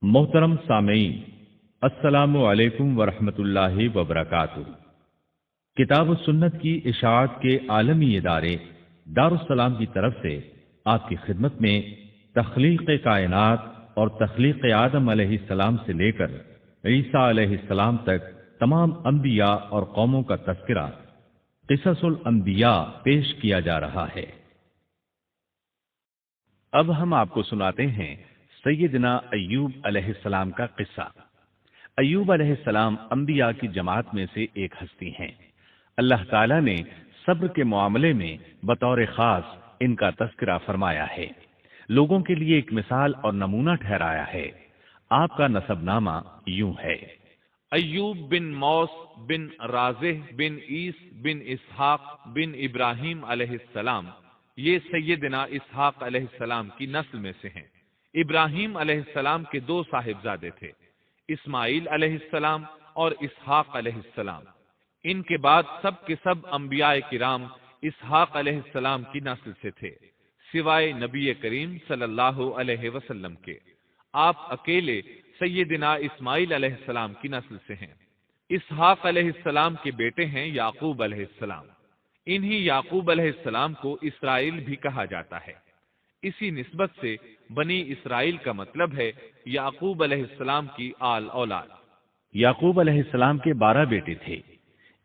محترم سامعین، السلام علیکم ورحمۃ اللہ وبرکاتہ۔ کتاب و سنت کی اشاعت کے عالمی ادارے دارالسلام کی طرف سے آپ کی خدمت میں تخلیق کائنات اور تخلیق آدم علیہ السلام سے لے کر عیسیٰ علیہ السلام تک تمام انبیاء اور قوموں کا تذکرہ قصص الانبیاء پیش کیا جا رہا ہے۔ اب ہم آپ کو سناتے ہیں سیدنا ایوب علیہ السلام کا قصہ۔ ایوب علیہ السلام انبیاء کی جماعت میں سے ایک ہستی ہیں۔ اللہ تعالیٰ نے صبر کے معاملے میں بطور خاص ان کا تذکرہ فرمایا ہے، لوگوں کے لیے ایک مثال اور نمونہ ٹھہرایا ہے۔ آپ کا نسب نامہ یوں ہے: ایوب بن موس بن رازح بن عیس بن اسحاق بن ابراہیم علیہ السلام، یہ سیدنا اسحاق علیہ السلام کی نسل میں سے ہیں۔ ابراہیم علیہ السلام کے دو صاحبزادے تھے، اسماعیل علیہ السلام اور اسحاق علیہ السلام۔ ان کے بعد سب کے سب انبیاء کرام اسحاق علیہ السلام کی نسل سے تھے، سوائے نبی کریم صلی اللہ علیہ وسلم کے۔ آپ اکیلے سیدنا اسماعیل علیہ السلام کی نسل سے ہیں۔ اسحاق علیہ السلام کے بیٹے ہیں یعقوب علیہ السلام۔ انہی یعقوب علیہ السلام کو اسرائیل بھی کہا جاتا ہے۔ اسی نسبت سے بنی اسرائیل کا مطلب ہے یعقوب علیہ السلام کی آل اولاد۔ یعقوب علیہ السلام کے 12 بیٹے تھے۔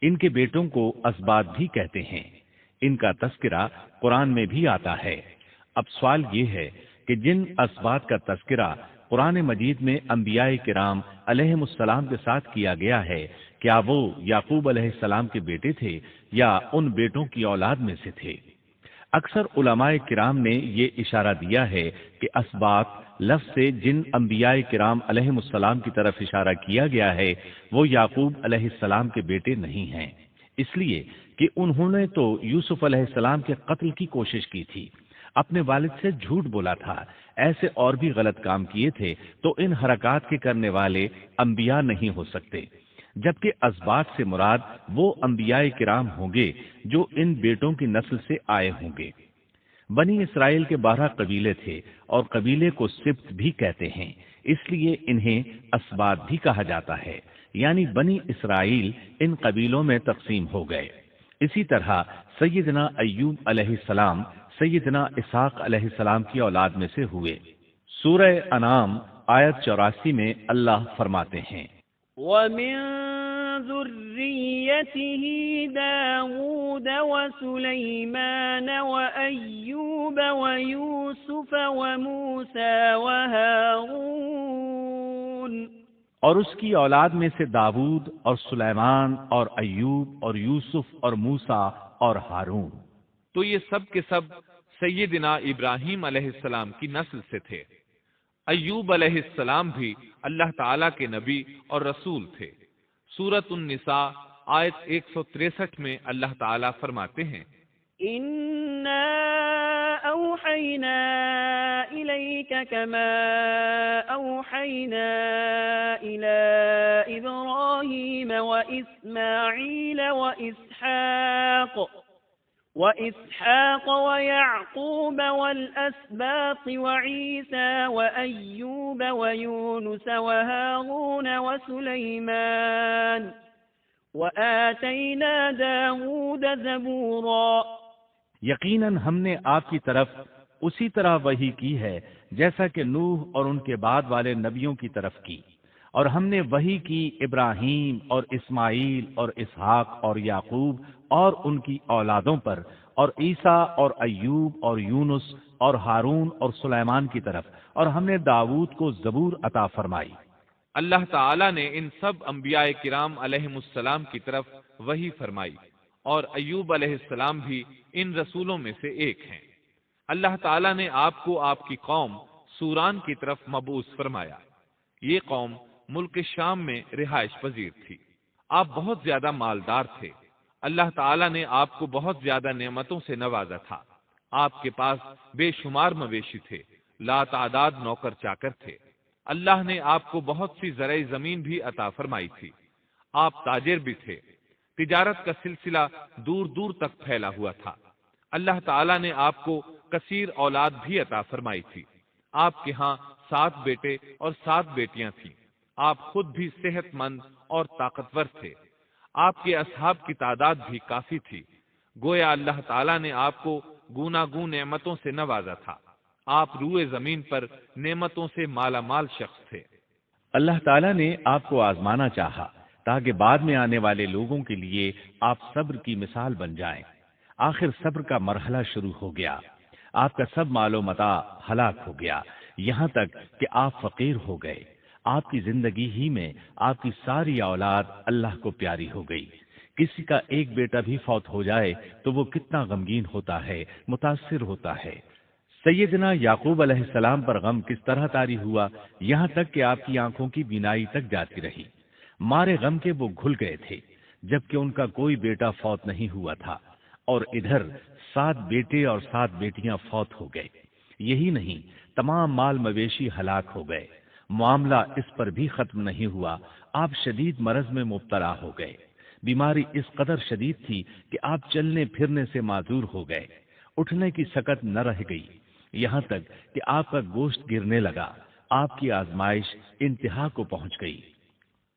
ان کے بیٹوں کو اسباط بھی کہتے ہیں۔ ان کا تذکرہ قرآن میں بھی آتا ہے۔ اب سوال یہ ہے کہ جن اسباط کا تذکرہ قرآن مجید میں انبیاء کرام علیہم السلام کے ساتھ کیا گیا ہے، کیا وہ یعقوب علیہ السلام کے بیٹے تھے یا ان بیٹوں کی اولاد میں سے تھے؟ اکثر علماء کرام نے یہ اشارہ دیا ہے کہ اسباط لفظ سے جن انبیاء کرام علیہم السلام کی طرف اشارہ کیا گیا ہے وہ یعقوب علیہ السلام کے بیٹے نہیں ہیں، اس لیے کہ انہوں نے تو یوسف علیہ السلام کے قتل کی کوشش کی تھی، اپنے والد سے جھوٹ بولا تھا، ایسے اور بھی غلط کام کیے تھے، تو ان حرکات کے کرنے والے انبیاء نہیں ہو سکتے، جبکہ اسباط سے مراد وہ انبیاء کرام ہوں گے جو ان بیٹوں کی نسل سے آئے ہوں گے۔ بنی اسرائیل کے 12 قبیلے تھے اور قبیلے کو سبط بھی کہتے ہیں، اس لیے انہیں اسباط بھی کہا جاتا ہے، یعنی بنی اسرائیل ان قبیلوں میں تقسیم ہو گئے۔ اسی طرح سیدنا ایوب علیہ السلام سیدنا اسحاق علیہ السلام کی اولاد میں سے ہوئے۔ سورہ انعام آیت 84 میں اللہ فرماتے ہیں: وَمِن ذُرِّيَّتِهِ دَاوُودَ وَسُلَيْمَانَ وَأَيُّوبَ وَيُوسُفَ وَمُوسَى وَهَارُونَ، اور اس کی اولاد میں سے داؤد اور سلیمان اور ایوب اور یوسف اور موسیٰ اور ہارون۔ تو یہ سب کے سب سیدنا ابراہیم علیہ السلام کی نسل سے تھے۔ ایوب علیہ السلام بھی اللہ تعالیٰ کے نبی اور رسول تھے۔ سورۃ النساء آیت 163 میں اللہ تعالیٰ فرماتے ہیں: إِنَّا أَوْحَيْنَا إِلَيْكَ كَمَا أَوْحَيْنَا إِلَى إِبْرَاهِيمَ وَإِسْمَاعِيلَ وَإِسْحَاقَ وَيَعْقُوبَ وَالْأَسْبَاطِ وَعِيسَى وَأَيُّوبَ وَيُونُسَ وَهَارُونَ وَسُلَيْمَانَ وَآتَيْنَا دَاوُودَ زَبُورًا۔ یقیناً ہم نے آپ کی طرف اسی طرح وحی کی ہے جیسا کہ نوح اور ان کے بعد والے نبیوں کی طرف کی، اور ہم نے وحی کی ابراہیم اور اسماعیل اور اسحاق اور یعقوب اور ان کی اولادوں پر، اور عیسیٰ اور ایوب اور یونس اور ہارون اور سلیمان کی طرف، اور ہم نے داؤد کو زبور عطا فرمائی۔ اللہ تعالیٰ نے ان سب انبیاء کرام علیہم السلام کی طرف وحی فرمائی، اور ایوب علیہ السلام بھی ان رسولوں میں سے ایک ہیں۔ اللہ تعالیٰ نے آپ کو آپ کی قوم سوران کی طرف مبعوث فرمایا۔ یہ قوم ملک شام میں رہائش پذیر تھی۔ آپ بہت زیادہ مالدار تھے۔ اللہ تعالیٰ نے آپ کو بہت زیادہ نعمتوں سے نوازا تھا۔ آپ کے پاس بے شمار مویشی تھے، لا تعداد نوکر چاکر تھے۔ اللہ نے آپ کو بہت سی زرعی زمین بھی عطا فرمائی تھی۔ آپ تاجر بھی تھے۔ تجارت کا سلسلہ دور دور تک پھیلا ہوا تھا۔ اللہ تعالیٰ نے آپ کو کثیر اولاد بھی عطا فرمائی تھی۔ آپ کے ہاں 7 بیٹے اور 7 بیٹیاں تھیں۔ آپ خود بھی صحت مند اور طاقتور تھے۔ آپ کے اصحاب کی تعداد بھی کافی تھی۔ گویا اللہ تعالیٰ نے آپ کو گوناگون نعمتوں سے نوازا تھا۔ آپ روئے زمین پر نعمتوں سے مالا مال شخص تھے۔ اللہ تعالیٰ نے آپ کو آزمانا چاہا تاکہ بعد میں آنے والے لوگوں کے لیے آپ صبر کی مثال بن جائیں۔ آخر صبر کا مرحلہ شروع ہو گیا۔ آپ کا سب مال و متاع ہلاک ہو گیا، یہاں تک کہ آپ فقیر ہو گئے۔ آپ کی زندگی ہی میں آپ کی ساری اولاد اللہ کو پیاری ہو گئی۔ کسی کا ایک بیٹا بھی فوت ہو جائے تو وہ کتنا غمگین ہوتا ہے، متاثر ہوتا ہے۔ سیدنا یعقوب علیہ السلام پر غم کس طرح طاری ہوا، یہاں تک کہ آپ کی آنکھوں کی بینائی تک جاتی رہی۔ مارے غم کے وہ گھل گئے تھے، جبکہ ان کا کوئی بیٹا فوت نہیں ہوا تھا، اور ادھر 7 بیٹے اور 7 بیٹیاں فوت ہو گئے۔ یہی نہیں، تمام مال مویشی ہلاک ہو گئے۔ معاملہ اس پر بھی ختم نہیں ہوا، آپ شدید مرض میں مبتلا ہو گئے۔ بیماری اس قدر شدید تھی کہ آپ چلنے پھرنے سے معذور ہو گئے، اٹھنے کی سکت نہ رہ گئی، یہاں تک کہ آپ کا گوشت گرنے لگا۔ آپ کی آزمائش انتہا کو پہنچ گئی۔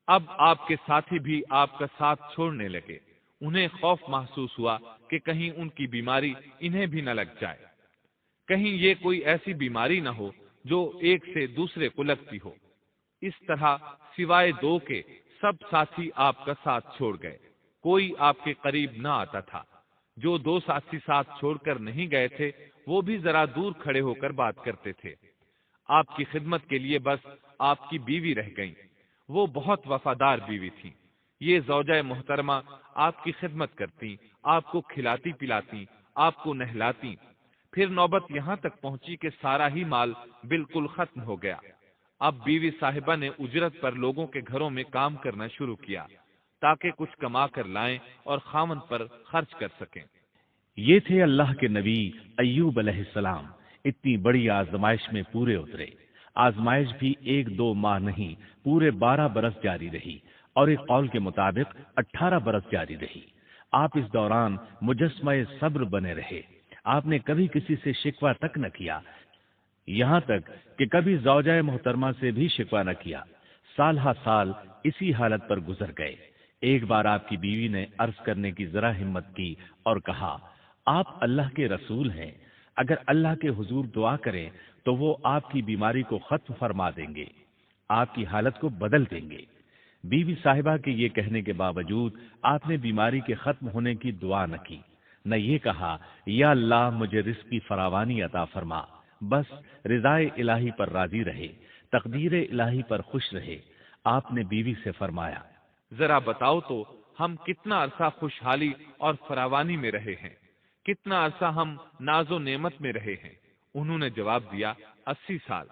اب آپ کے ساتھی بھی آپ کا ساتھ چھوڑنے لگے۔ انہیں خوف محسوس ہوا کہ کہیں ان کی بیماری انہیں بھی نہ لگ جائے، کہیں یہ کوئی ایسی بیماری نہ ہو جو ایک سے دوسرے کو لگتی ہو۔ اس طرح سوائے 2 کے سب ساتھی آپ کا ساتھ چھوڑ گئے، کوئی آپ کے قریب نہ آتا تھا۔ جو 2 ساتھی ساتھ چھوڑ کر نہیں گئے تھے وہ بھی ذرا دور کھڑے ہو کر بات کرتے تھے۔ آپ کی خدمت کے لیے بس آپ کی بیوی رہ گئیں۔ وہ بہت وفادار بیوی تھی۔ یہ زوجہ محترمہ آپ کی خدمت کرتی، آپ کو کھلاتی پلاتی، آپ کو نہلاتی۔ پھر نوبت یہاں تک پہنچی کہ سارا ہی مال بالکل ختم ہو گیا۔ اب بیوی صاحبہ نے اجرت پر لوگوں کے گھروں میں کام کرنا شروع کیا تاکہ کچھ کما کر لائیں اور خاوند پر خرچ کر سکیں۔ یہ تھے اللہ کے نبی ایوب علیہ السلام۔ اتنی بڑی آزمائش میں پورے اترے۔ آزمائش بھی 1-2 ماہ نہیں، پورے 12 برس جاری رہی، اور ایک قول کے مطابق 18 برس جاری رہی۔ آپ اس دوران مجسمہ صبر بنے رہے۔ آپ نے کبھی کسی سے شکوہ تک نہ کیا، یہاں تک کہ کبھی زوجہ محترمہ سے بھی شکوہ نہ کیا۔ سال ہا سال اسی حالت پر گزر گئے۔ ایک بار آپ کی بیوی نے عرض کرنے کی ذرا ہمت کی اور کہا، آپ اللہ کے رسول ہیں، اگر اللہ کے حضور دعا کریں تو وہ آپ کی بیماری کو ختم فرما دیں گے، آپ کی حالت کو بدل دیں گے۔ بیوی صاحبہ کے یہ کہنے کے باوجود آپ نے بیماری کے ختم ہونے کی دعا نہ کی، نہ یہ کہا یا اللہ مجھے رزق کی فراوانی عطا فرما، بس رضائے الہی پر راضی رہے، تقدیر الہی پر خوش رہے۔ آپ نے بیوی سے فرمایا، ذرا بتاؤ تو ہم کتنا عرصہ خوشحالی اور فراوانی میں رہے ہیں، کتنا عرصہ ہم ناز و نعمت میں رہے ہیں؟ انہوں نے جواب دیا، 80 سال۔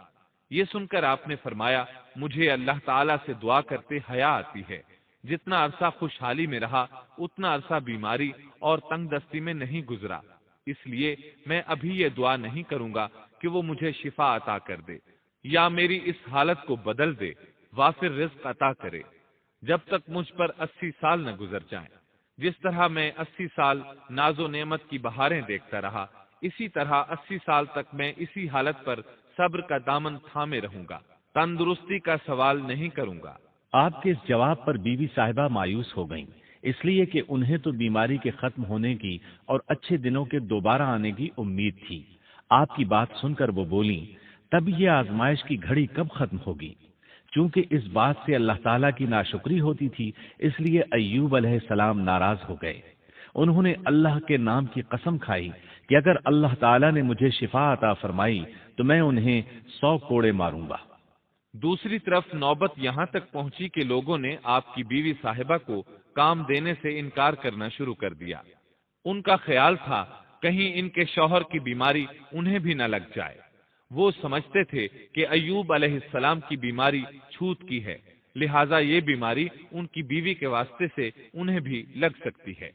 یہ سن کر آپ نے فرمایا، مجھے اللہ تعالیٰ سے دعا کرتے حیا آتی ہے، جتنا عرصہ خوشحالی میں رہا اتنا عرصہ بیماری اور تنگ دستی میں نہیں گزرا، اس لیے میں ابھی یہ دعا نہیں کروں گا کہ وہ مجھے شفا عطا کر دے یا میری اس حالت کو بدل دے، وافر رزق عطا کرے، جب تک مجھ پر 80 سال نہ گزر جائیں۔ جس طرح میں 80 سال ناز و نعمت کی بہاریں دیکھتا رہا، اسی طرح 80 سال تک میں اسی حالت پر صبر کا دامن تھامے رہوں گا، تندرستی کا سوال نہیں کروں گا۔ آپ کے اس جواب پر بیوی صاحبہ مایوس ہو گئیں، اس لیے کہ انہیں تو بیماری کے ختم ہونے کی اور اچھے دنوں کے دوبارہ آنے کی امید تھی۔ آپ کی بات سن کر وہ بولیں، تب یہ آزمائش کی گھڑی کب ختم ہوگی؟ چونکہ اس بات سے اللہ تعالیٰ کی ناشکری ہوتی تھی، اس لیے ایوب علیہ السلام ناراض ہو گئے۔ انہوں نے اللہ کے نام کی قسم کھائی کہ اگر اللہ تعالیٰ نے مجھے شفا عطا فرمائی تو میں انہیں 100 کوڑے ماروں گا۔ دوسری طرف نوبت یہاں تک پہنچی کہ لوگوں نے آپ کی بیوی صاحبہ کو کام دینے سے انکار کرنا شروع کر دیا۔ ان کا خیال تھا کہیں ان کے شوہر کی بیماری انہیں بھی نہ لگ جائے۔ وہ سمجھتے تھے کہ ایوب علیہ السلام کی بیماری چھوت کی ہے، لہٰذا یہ بیماری ان کی بیوی کے واسطے سے انہیں بھی لگ سکتی ہے۔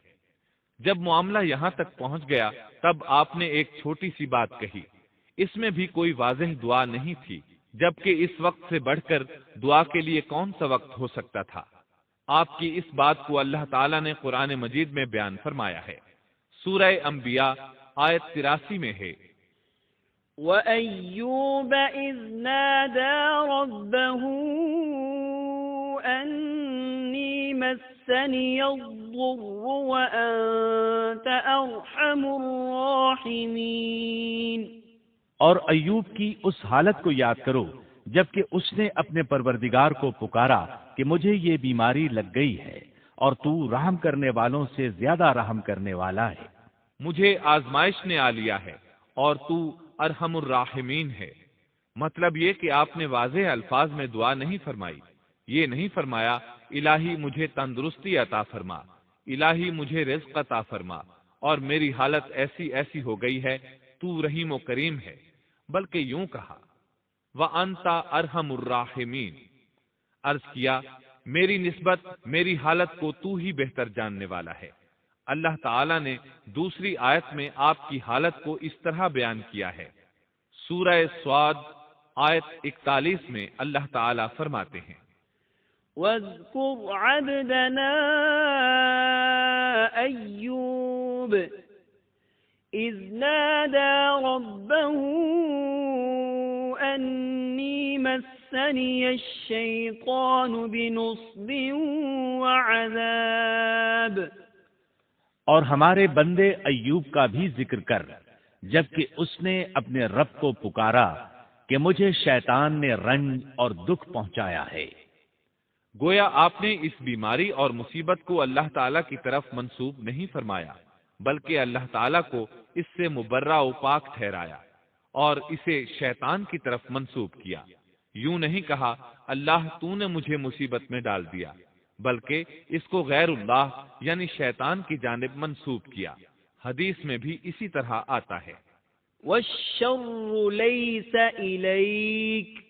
جب معاملہ یہاں تک پہنچ گیا تب آپ نے ایک چھوٹی سی بات کہی، اس میں بھی کوئی واضح دعا نہیں تھی، جبکہ اس وقت سے بڑھ کر دعا کے لیے کون سا وقت ہو سکتا تھا؟ آپ کی اس بات کو اللہ تعالیٰ نے قرآن مجید میں بیان فرمایا ہے۔ سورہ انبیاء آیت 83 میں ہے، وأيوب إذ نادى ربه أني مسني الضر وأنت أرحم الراحمين۔ اور ایوب کی اس حالت کو یاد کرو جبکہ اس نے اپنے پروردگار کو پکارا کہ مجھے یہ بیماری لگ گئی ہے اور تو رحم کرنے والوں سے زیادہ رحم کرنے والا ہے۔ مجھے آزمائش نے آ لیا ہے اور تو ارحم الراحمین ہے۔ مطلب یہ کہ آپ نے واضح الفاظ میں دعا نہیں فرمائی، یہ نہیں فرمایا الہی مجھے تندرستی عطا فرما، الہی مجھے رزق عطا فرما اور میری حالت ایسی ایسی ہو گئی ہے، تو رحیم و کریم ہے، بلکہ یوں کہا وَأَنْتَ أَرْحَمُ الرَّاحِمِينَ، عرض کیا میری نسبت میری حالت کو تو ہی بہتر جاننے والا ہے۔ اللہ تعالیٰ نے دوسری آیت میں آپ کی حالت کو اس طرح بیان کیا ہے۔ سورہ صاد آیت 41 میں اللہ تعالیٰ فرماتے ہیں وَاذْكُرْ عَبْدَنَا أَيُّوبَ إِذْ نَادَى رَبَّهُ أَنِّي مَسَّنِيَ الشَّيْطَانُ بِنُصْبٍ وَعَذَابٍ۔ اور ہمارے بندے ایوب کا بھی ذکر کر جبکہ اس نے اپنے رب کو پکارا کہ مجھے شیطان نے رنج اور دکھ پہنچایا ہے۔ گویا آپ نے اس بیماری اور مصیبت کو اللہ تعالیٰ کی طرف منسوب نہیں فرمایا، بلکہ اللہ تعالیٰ کو اس سے مبرہ و پاک ٹھہرایا اور اسے شیطان کی طرف منسوب کیا۔ یوں نہیں کہا اللہ تو نے مجھے مصیبت میں ڈال دیا، بلکہ اس کو غیر اللہ یعنی شیطان کی جانب منسوب کیا۔ حدیث میں بھی اسی طرح آتا ہے وَالشَّرُّ لَيْسَ إِلَيْكَ،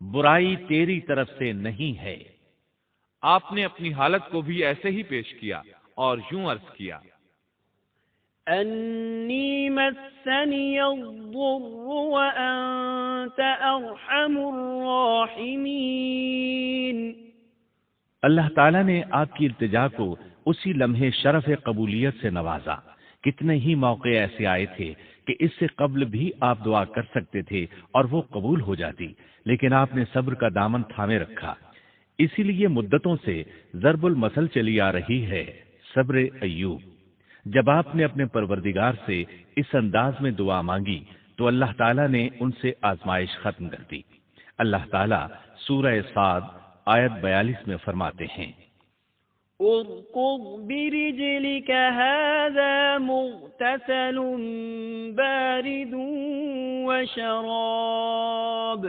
برائی تیری طرف سے نہیں ہے۔ آپ نے اپنی حالت کو بھی ایسے ہی پیش کیا اور یوں عرض کیا أَنِّي مَسَّنِيَ الضُّرُّ وَأَنْتَ أَرْحَمُ الراحمین۔ اللہ تعالیٰ نے آپ کی التجا کو اسی لمحے شرف قبولیت سے نوازا۔ کتنے ہی موقع ایسے آئے تھے کہ اس سے قبل بھی آپ دعا کر سکتے تھے اور وہ قبول ہو جاتی، لیکن آپ نے صبر کا دامن تھامے رکھا۔ اسی لیے مدتوں سے ضرب المثل چلی آ رہی ہے صبر ایوب۔ جب آپ نے اپنے پروردگار سے اس انداز میں دعا مانگی تو اللہ تعالیٰ نے ان سے آزمائش ختم کر دی۔ اللہ تعالیٰ سورہ صاد آیت 42 میں فرماتے ہیں اركض برجلك هذا مغتسل بارد وشراب۔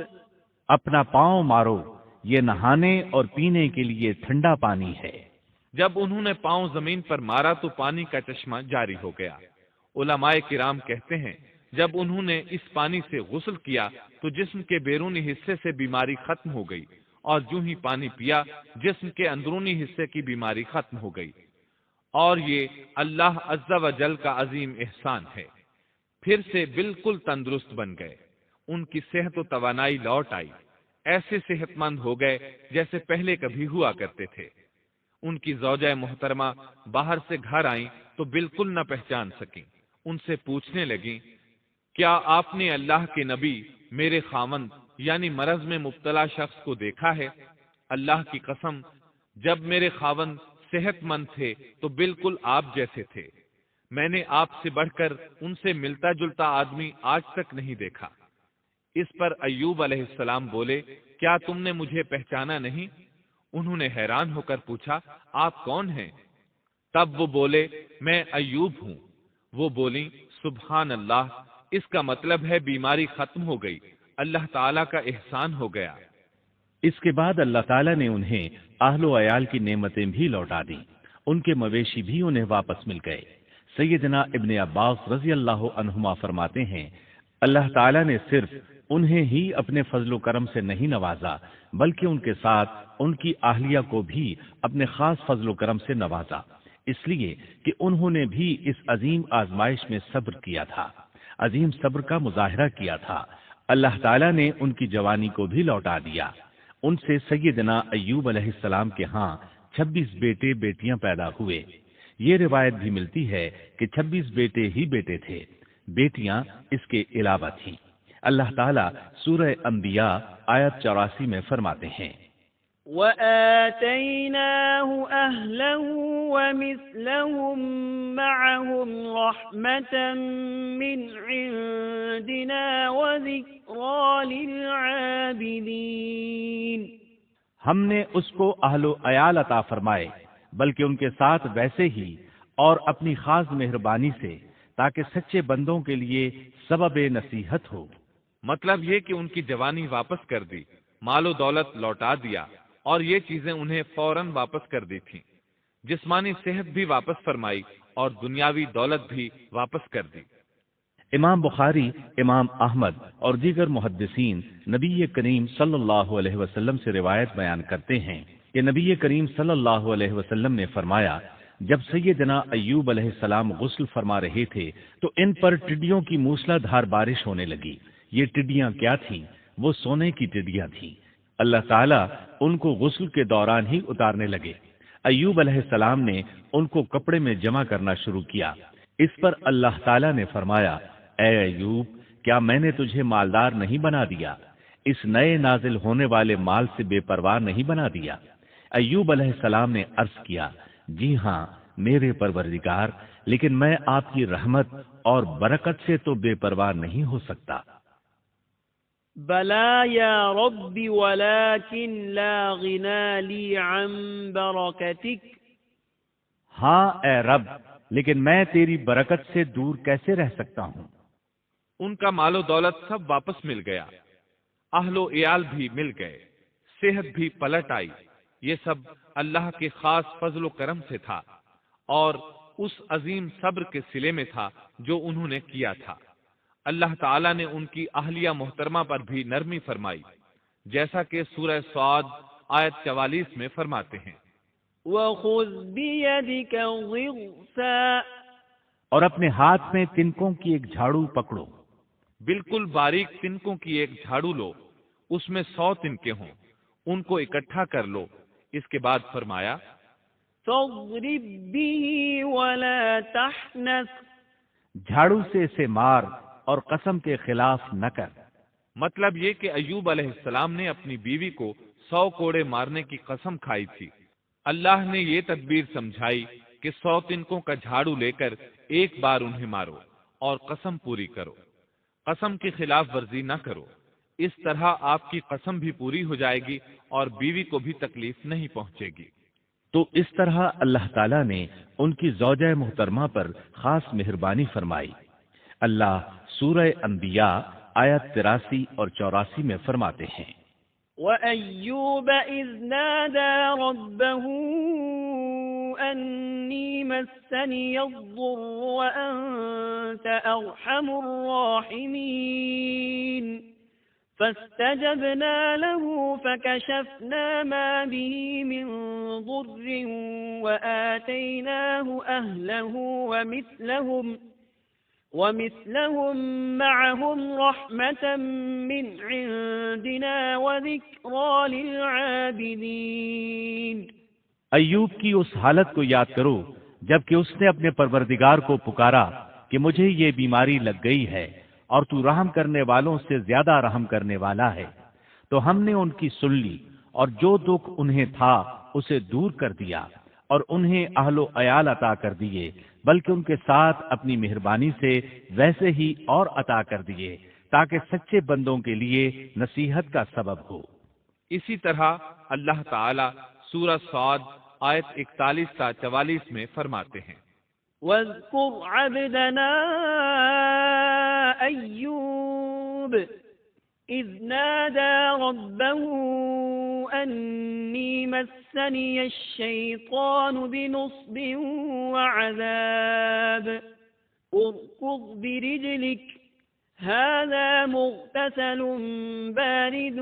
اپنا پاؤں مارو، یہ نہانے اور پینے کے لیے ٹھنڈا پانی ہے۔ جب انہوں نے پاؤں زمین پر مارا تو پانی کا چشمہ جاری ہو گیا۔ علماء کرام کہتے ہیں جب انہوں نے اس پانی سے غسل کیا تو جسم کے بیرونی حصے سے بیماری ختم ہو گئی، اور جو ہی پانی پیا جسم کے اندرونی حصے کی بیماری ختم ہو گئی، اور یہ اللہ عز و جل کا عظیم احسان ہے۔ پھر سے بالکل تندرست بن گئے، ان کی صحت و توانائی لوٹ آئی، ایسے صحت مند ہو گئے جیسے پہلے کبھی ہوا کرتے تھے۔ ان کی زوجہ محترمہ باہر سے گھر آئیں تو بالکل نہ پہچان سکیں۔ ان سے پوچھنے لگیں کیا آپ نے اللہ کے نبی میرے خاوند یعنی مرض میں مبتلا شخص کو دیکھا ہے؟ اللہ کی قسم جب میرے خاوند صحت مند تھے تو بالکل آپ جیسے تھے، میں نے آپ سے بڑھ کر ان سے ملتا جلتا آدمی آج تک نہیں دیکھا۔ اس پر ایوب علیہ السلام بولے کیا تم نے مجھے پہچانا نہیں؟ انہوں نے حیران ہو کر پوچھا آپ کون ہیں؟ تب وہ بولے میں ایوب ہوں۔ وہ بولیں سبحان اللہ، اس کا مطلب ہے بیماری ختم ہو گئی، اللہ تعالیٰ کا احسان ہو گیا۔ اس کے بعد اللہ تعالیٰ نے انہیں اہل و عیال کی نعمتیں بھی لوٹا دیں، ان کے مویشی بھی انہیں واپس مل گئے۔ سیدنا ابن عباس رضی اللہ عنہما فرماتے ہیں اللہ تعالیٰ نے صرف انہیں ہی اپنے فضل و کرم سے نہیں نوازا بلکہ ان کے ساتھ ان کی اہلیہ کو بھی اپنے خاص فضل و کرم سے نوازا، اس لیے کہ انہوں نے بھی اس عظیم آزمائش میں صبر کیا تھا، عظیم صبر کا مظاہرہ کیا تھا۔ اللہ تعالیٰ نے ان کی جوانی کو بھی لوٹا دیا۔ ان سے سیدنا ایوب علیہ السلام کے ہاں 26 بیٹے بیٹیاں پیدا ہوئے۔ یہ روایت بھی ملتی ہے کہ 26 بیٹے ہی بیٹے تھے۔ بیٹیاں اس کے علاوہ تھیں۔ اللہ تعالیٰ سورہ انبیاء آیت 84 میں فرماتے ہیں، وَآتَيْنَاهُ أَهْلَهُ وَمِثْلَهُم مَّعَهُمْ رَحْمَةً مِّنْ عِندِنَا وَذِكْرَىٰ لِلْعَابِدِينَ۔ ہم نے اس کو اہل و عیال عطا فرمائے، بلکہ ان کے ساتھ ویسے ہی اور اپنی خاص مہربانی سے، تاکہ سچے بندوں کے لیے سبب نصیحت ہو۔ مطلب یہ کہ ان کی جوانی واپس کر دی، مال و دولت لوٹا دیا، اور یہ چیزیں انہیں فوراً واپس کر دی تھیں۔ جسمانی صحت بھی واپس فرمائی اور دنیاوی دولت بھی واپس کر دی۔ امام بخاری، امام احمد اور دیگر محدثین نبی کریم صلی اللہ علیہ وسلم سے روایت بیان کرتے ہیں کہ نبی کریم صلی اللہ علیہ وسلم نے فرمایا، جب سیدنا ایوب علیہ السلام غسل فرما رہے تھے تو ان پر ٹڈیوں کی موسلا دھار بارش ہونے لگی۔ یہ ٹڈیاں کیا تھیں؟ وہ سونے کی ٹڈیاں تھیں۔ اللہ تعالیٰ ان کو غسل کے دوران ہی اتارنے لگے۔ ایوب علیہ السلام نے ان کو کپڑے میں جمع کرنا شروع کیا۔ اس پر اللہ تعالیٰ نے فرمایا، اے ایوب، کیا میں نے تجھے مالدار نہیں بنا دیا؟ اس نئے نازل ہونے والے مال سے بے پرواہ نہیں بنا دیا؟ ایوب علیہ السلام نے عرض کیا، جی ہاں میرے پروردگار، لیکن میں آپ کی رحمت اور برکت سے تو بے پرواہ نہیں ہو سکتا۔ بلا یا رب ولكن لا غنى لي عن بركتك۔ ہاں اے رب، لیکن میں تیری برکت سے دور کیسے رہ سکتا ہوں؟ ان کا مال و دولت سب واپس مل گیا، اہل و عیال بھی مل گئے، صحت بھی پلٹ آئی۔ یہ سب اللہ کے خاص فضل و کرم سے تھا اور اس عظیم صبر کے صلے میں تھا جو انہوں نے کیا تھا۔ اللہ تعالیٰ نے ان کی اہلیہ محترمہ پر بھی نرمی فرمائی، جیسا کہ سورہ صاد آیت 44 میں فرماتے ہیں، وَخُذْ بِيَدِكَ ضِغْثًا۔ اور اپنے ہاتھ میں تنکوں کی ایک جھاڑو پکڑو۔ بالکل باریک تنکوں کی ایک جھاڑو لو، اس میں 100 تنکے ہوں، ان کو اکٹھا کر لو۔ اس کے بعد فرمایا، فَاضْرِب بِّهِ وَلَا تَحْنَثْ۔ جھاڑو سے اسے مار اور قسم کے خلاف نہ کر۔ مطلب یہ کہ ایوب علیہ السلام نے اپنی بیوی کو 100 کوڑے مارنے کی قسم کھائی تھی۔ اللہ نے یہ تدبیر سمجھائی کہ 100 تنکوں کا جھاڑو لے کر ایک بار انہیں مارو اور قسم پوری کرو، قسم کی خلاف ورزی نہ کرو۔ اس طرح آپ کی قسم بھی پوری ہو جائے گی اور بیوی کو بھی تکلیف نہیں پہنچے گی۔ تو اس طرح اللہ تعالیٰ نے ان کی زوجہ محترمہ پر خاص مہربانی فرمائی۔ اللہ سورہ انبیاء آیت 83 اور 84 میں فرماتے ہیں، وَأَيُّوبَ إِذْ نَادَى رَبَّهُ أَنِّي مَسَّنِيَ الضُّرُّ وَأَنْتَ أَرْحَمُ الرَّاحِمِينَ فَاسْتَجَبْنَا لَهُ فَكَشَفْنَا مَا بِهِ مِنْ ضُرٍّ وَآتَيْنَاهُ أَهْلَهُ وَمِثْلَهُم مَّعَهُمْ رَحْمَةً مِّنْ عِندِنَا وَذِكْرَىٰ لِلْعَابِدِينَ۔ ایوب کی اس حالت کو یاد کرو جبکہ اس نے اپنے پروردگار کو پکارا کہ مجھے یہ بیماری لگ گئی ہے اور تو رحم کرنے والوں سے زیادہ رحم کرنے والا ہے۔ تو ہم نے ان کی سن لی اور جو دکھ انہیں تھا اسے دور کر دیا اور انہیں اہل و عیال عطا کر دیے، بلکہ ان کے ساتھ اپنی مہربانی سے ویسے ہی اور عطا کر دیے تاکہ سچے بندوں کے لیے نصیحت کا سبب ہو۔ اسی طرح اللہ تعالی سورہ صاد آیت 41 تا 44 میں فرماتے ہیں، وَاذْكُرْ عَبْدَنَا أَيُّوبَ إِذْ نَادَى رَبَّهُ أَنِّي مَسَّنِيَ الشَّيْطَانُ بِنُصْبٍ وَعَذَابٍ ارْكُضْ بِرِجْلِكَ هَذَا مُغْتَسَلٌ بَارِدٌ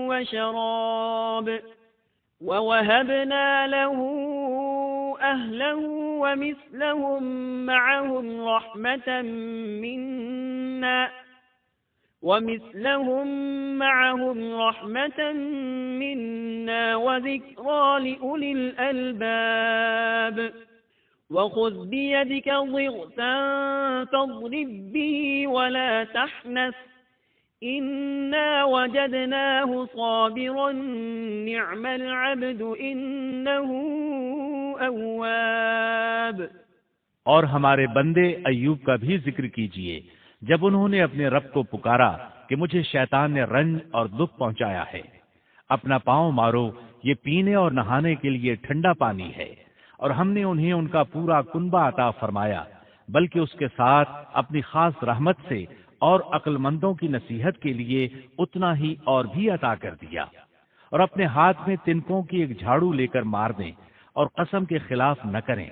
وَشَرَابٌ وَوَهَبْنَا لَهُ أَهْلَهُ وَمِثْلَهُم مَّعَهُمْ رَحْمَةً مِّنَّا وَذِكْرَىٰ لِأُولِي الْأَلْبَابِ۔ وخذ بيدك ضغثا فاضرب به ولا تحنث إنا وجدناه صابرا نعم العبد إنه أواب۔ اور ہمارے بندے ایوب کا بھی ذکر کیجئے جب انہوں نے اپنے رب کو پکارا کہ مجھے شیطان نے رنج اور دکھ پہنچایا ہے، اپنا پاؤں مارو، یہ پینے اور نہانے کے لیے ٹھنڈا پانی ہے، اور ہم نے انہیں ان کا پورا کنبہ عطا فرمایا، بلکہ اس کے ساتھ اپنی خاص رحمت سے اور عقل مندوں کی نصیحت کے لیے اتنا ہی اور بھی عطا کر دیا۔ اور اپنے ہاتھ میں تنکوں کی ایک جھاڑو لے کر مار دیں اور قسم کے خلاف نہ کریں،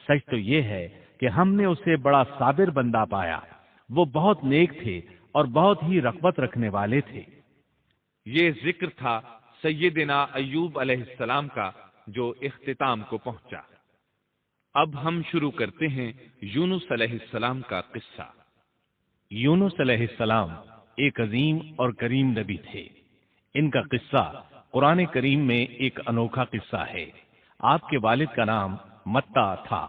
سچ تو یہ ہے کہ ہم نے اسے بڑا صابر بندہ پایا، وہ بہت نیک تھے اور بہت ہی رغبت رکھنے والے تھے۔ یہ ذکر تھا سیدنا ایوب علیہ السلام کا جو اختتام کو پہنچا۔ اب ہم شروع کرتے ہیں یونس علیہ السلام کا قصہ۔ یونس علیہ السلام ایک عظیم اور کریم نبی تھے۔ ان کا قصہ قرآن کریم میں ایک انوکھا قصہ ہے۔ آپ کے والد کا نام متا تھا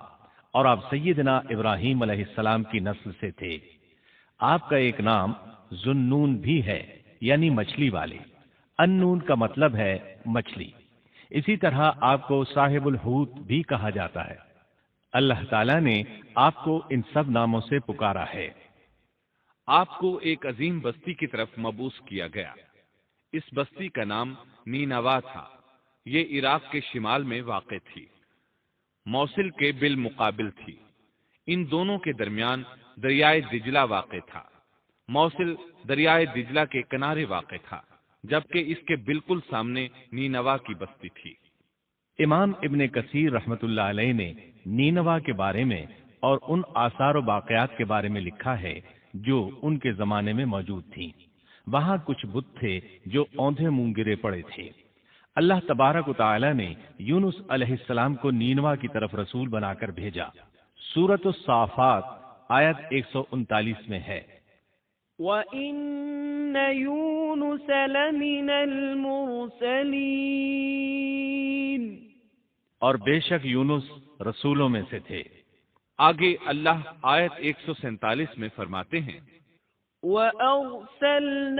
اور آپ سیدنا ابراہیم علیہ السلام کی نسل سے تھے۔ آپ کا ایک نام ذوالنون بھی ہے، یعنی مچھلی والے۔ النون کا مطلب ہے مچھلی۔ اسی طرح آپ کو صاحب الحوت بھی کہا جاتا ہے۔ اللہ تعالیٰ نے آپ کو ان سب ناموں سے پکارا ہے۔ آپ کو ایک عظیم بستی کی طرف مبعوث کیا گیا۔ اس بستی کا نام نینوا تھا۔ یہ عراق کے شمال میں واقع تھی، موصل کے بالمقابل تھی۔ ان دونوں کے درمیان دریائے دجلہ واقع تھا۔ موصل دریائے دجلہ کے کنارے واقع تھا، جبکہ اس کے بالکل سامنے نینوا کی بستی تھی۔ امام ابن کثیر رحمت اللہ علیہ نے نینوا کے بارے میں اور ان آثار و باقیات کے بارے میں لکھا ہے جو ان کے زمانے میں موجود تھیں۔ وہاں کچھ بت تھے جو اوندھے منہ گرے پڑے تھے۔ اللہ تبارک و تعالی نے یونس علیہ السلام کو نینوا کی طرف رسول بنا کر بھیجا۔ سورۃ الصافات آیت 139 میں ہے، وَإِنَّ يُونُسَ لَمِنَ الْمُرْسَلِينَ، اور بے شک یونس رسولوں میں سے تھے۔ آگے اللہ آیت 147 میں فرماتے ہیں، وَأَرْسَلْنَاهُ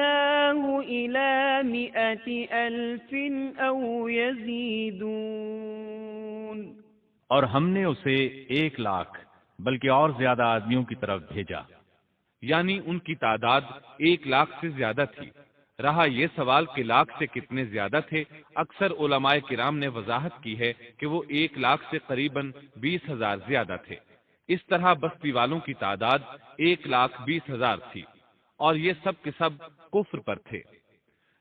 إِلَى 100,000 أَوْ يَزِيدُونَ، اور ہم نے اسے 100,000 بلکہ اور زیادہ آدمیوں کی طرف بھیجا۔ یعنی ان کی تعداد 100,000 سے زیادہ تھی۔ رہا یہ سوال کہ لاکھ سے کتنے زیادہ تھے، اکثر علماء کرام نے وضاحت کی ہے کہ وہ 100,000 سے قریباً 20,000 زیادہ تھے۔ اس طرح بستی والوں کی تعداد 1,20,000 تھی، اور یہ سب کے سب کفر پر تھے۔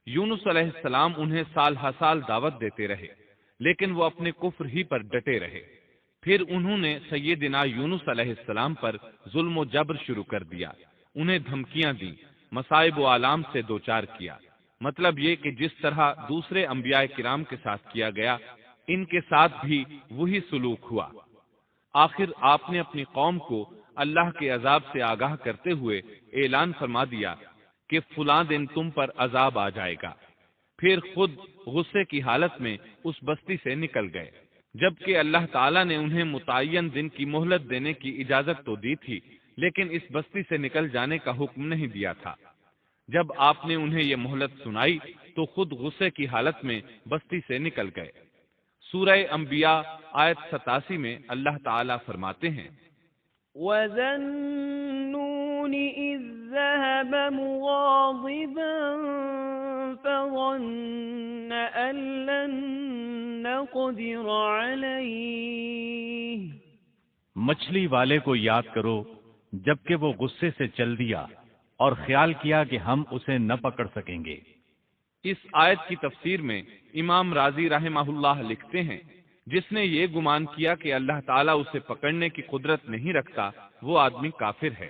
یونس علیہ السلام انہیں سال ہر سال دعوت دیتے رہے، لیکن وہ اپنے کفر ہی پر ڈٹے رہے۔ پھر انہوں نے سیدنا یونس علیہ السلام پر ظلم و جبر شروع کر دیا، انہیں دھمکیاں دی، مصائب و آلام سے دوچار کیا۔ مطلب یہ کہ جس طرح دوسرے انبیاء کرام کے ساتھ کیا گیا، ان کے ساتھ بھی وہی سلوک ہوا۔ آخر آپ نے اپنی قوم کو اللہ کے عذاب سے آگاہ کرتے ہوئے اعلان فرما دیا کہ فلاں دن تم پر عذاب آ جائے گا۔ پھر خود غصے کی حالت میں اس بستی سے نکل گئے، جبکہ اللہ تعالیٰ نے انہیں متعین دن کی مہلت دینے کی اجازت تو دی تھی، لیکن اس بستی سے نکل جانے کا حکم نہیں دیا تھا۔ جب آپ نے انہیں یہ مہلت سنائی تو خود غصے کی حالت میں بستی سے نکل گئے۔ سورہ انبیاء آیت 87 میں اللہ تعالیٰ فرماتے ہیں، وَذَا النُّونِ إِذ ذَّهَبَ مُغَاضِبًا فَظَنَّ أَن لَّن نَّقْدِرَ عَلَيْهِ، مچھلی والے کو یاد کرو جبکہ وہ غصے سے چل دیا اور خیال کیا کہ ہم اسے نہ پکڑ سکیں گے۔ اس آیت کی تفسیر میں امام رازی رحمہ اللہ لکھتے ہیں، جس نے یہ گمان کیا کہ اللہ تعالیٰ اسے پکڑنے کی قدرت نہیں رکھتا، وہ آدمی کافر ہے۔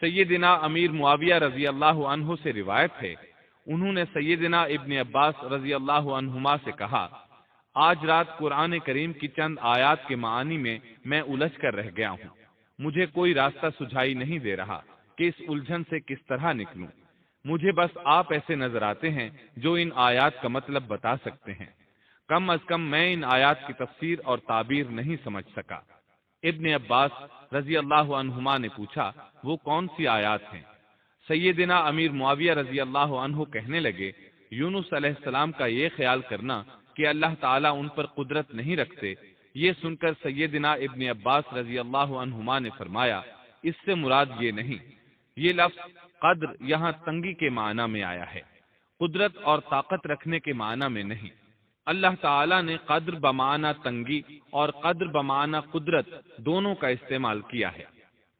سیدنا امیر معاویہ رضی اللہ عنہ سے روایت ہے، انہوں نے سیدنا ابن عباس رضی اللہ عنہما سے کہا، آج رات قرآن کریم کی چند آیات کے معانی میں میں الجھ کر رہ گیا ہوں، مجھے کوئی راستہ سجھائی نہیں دے رہا کہ اس الجھن سے کس طرح نکلوں۔ مجھے بس آپ ایسے نظر آتے ہیں جو ان آیات کا مطلب بتا سکتے ہیں، کم از کم میں ان آیات کی تفسیر اور تعبیر نہیں سمجھ سکا۔ ابن عباس رضی اللہ عنہما نے پوچھا وہ کون سی آیات ہیں؟ سیدنا امیر معاویہ رضی اللہ عنہ کہنے لگے یونس علیہ السلام کا یہ خیال کرنا کہ اللہ تعالیٰ ان پر قدرت نہیں رکھتے، یہ سن کر سیدنا ابن عباس رضی اللہ عنہما نے فرمایا اس سے مراد یہ نہیں، یہ لفظ قدر یہاں تنگی کے معنی میں آیا ہے، قدرت اور طاقت رکھنے کے معنی میں نہیں۔ اللہ تعالیٰ نے قدر بمعنی تنگی اور قدر بمعنی قدرت دونوں کا استعمال کیا ہے۔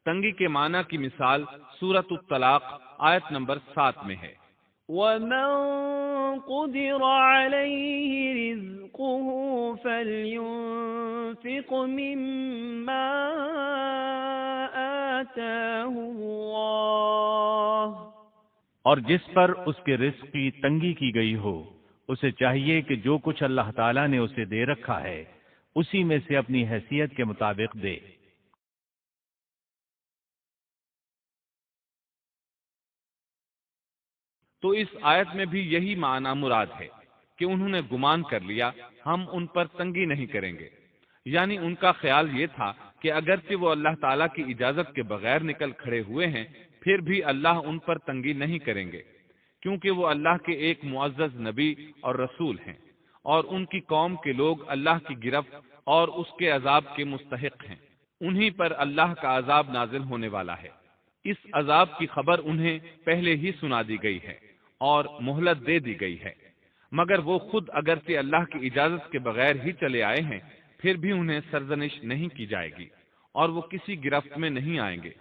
تنگی کے معنی کی مثال سورۃ الطلاق آیت نمبر 7 میں ہے۔ وَمَن قُدِرَ عَلَيْهِ رِزْقُهُ فَلْيُنفِقْ مِمَّا آتَاهُ اللَّهُ، اور جس پر اس کے رزق کی تنگی کی گئی ہو اسے چاہیے کہ جو کچھ اللہ تعالیٰ نے اسے دے رکھا ہے اسی میں سے اپنی حیثیت کے مطابق دے۔ تو اس آیت میں بھی یہی معنی مراد ہے کہ انہوں نے گمان کر لیا ہم ان پر تنگی نہیں کریں گے، یعنی ان کا خیال یہ تھا کہ اگرچہ وہ اللہ تعالیٰ کی اجازت کے بغیر نکل کھڑے ہوئے ہیں پھر بھی اللہ ان پر تنگی نہیں کریں گے، کیونکہ وہ اللہ کے ایک معزز نبی اور رسول ہیں، اور ان کی قوم کے لوگ اللہ کی گرفت اور اس کے عذاب کے مستحق ہیں، انہی پر اللہ کا عذاب نازل ہونے والا ہے۔ اس عذاب کی خبر انہیں پہلے ہی سنا دی گئی ہے اور مہلت دے دی گئی ہے، مگر وہ خود اگرچہ اللہ کی اجازت کے بغیر ہی چلے آئے ہیں پھر بھی انہیں سرزنش نہیں کی جائے گی اور وہ کسی گرفت میں نہیں آئیں گے۔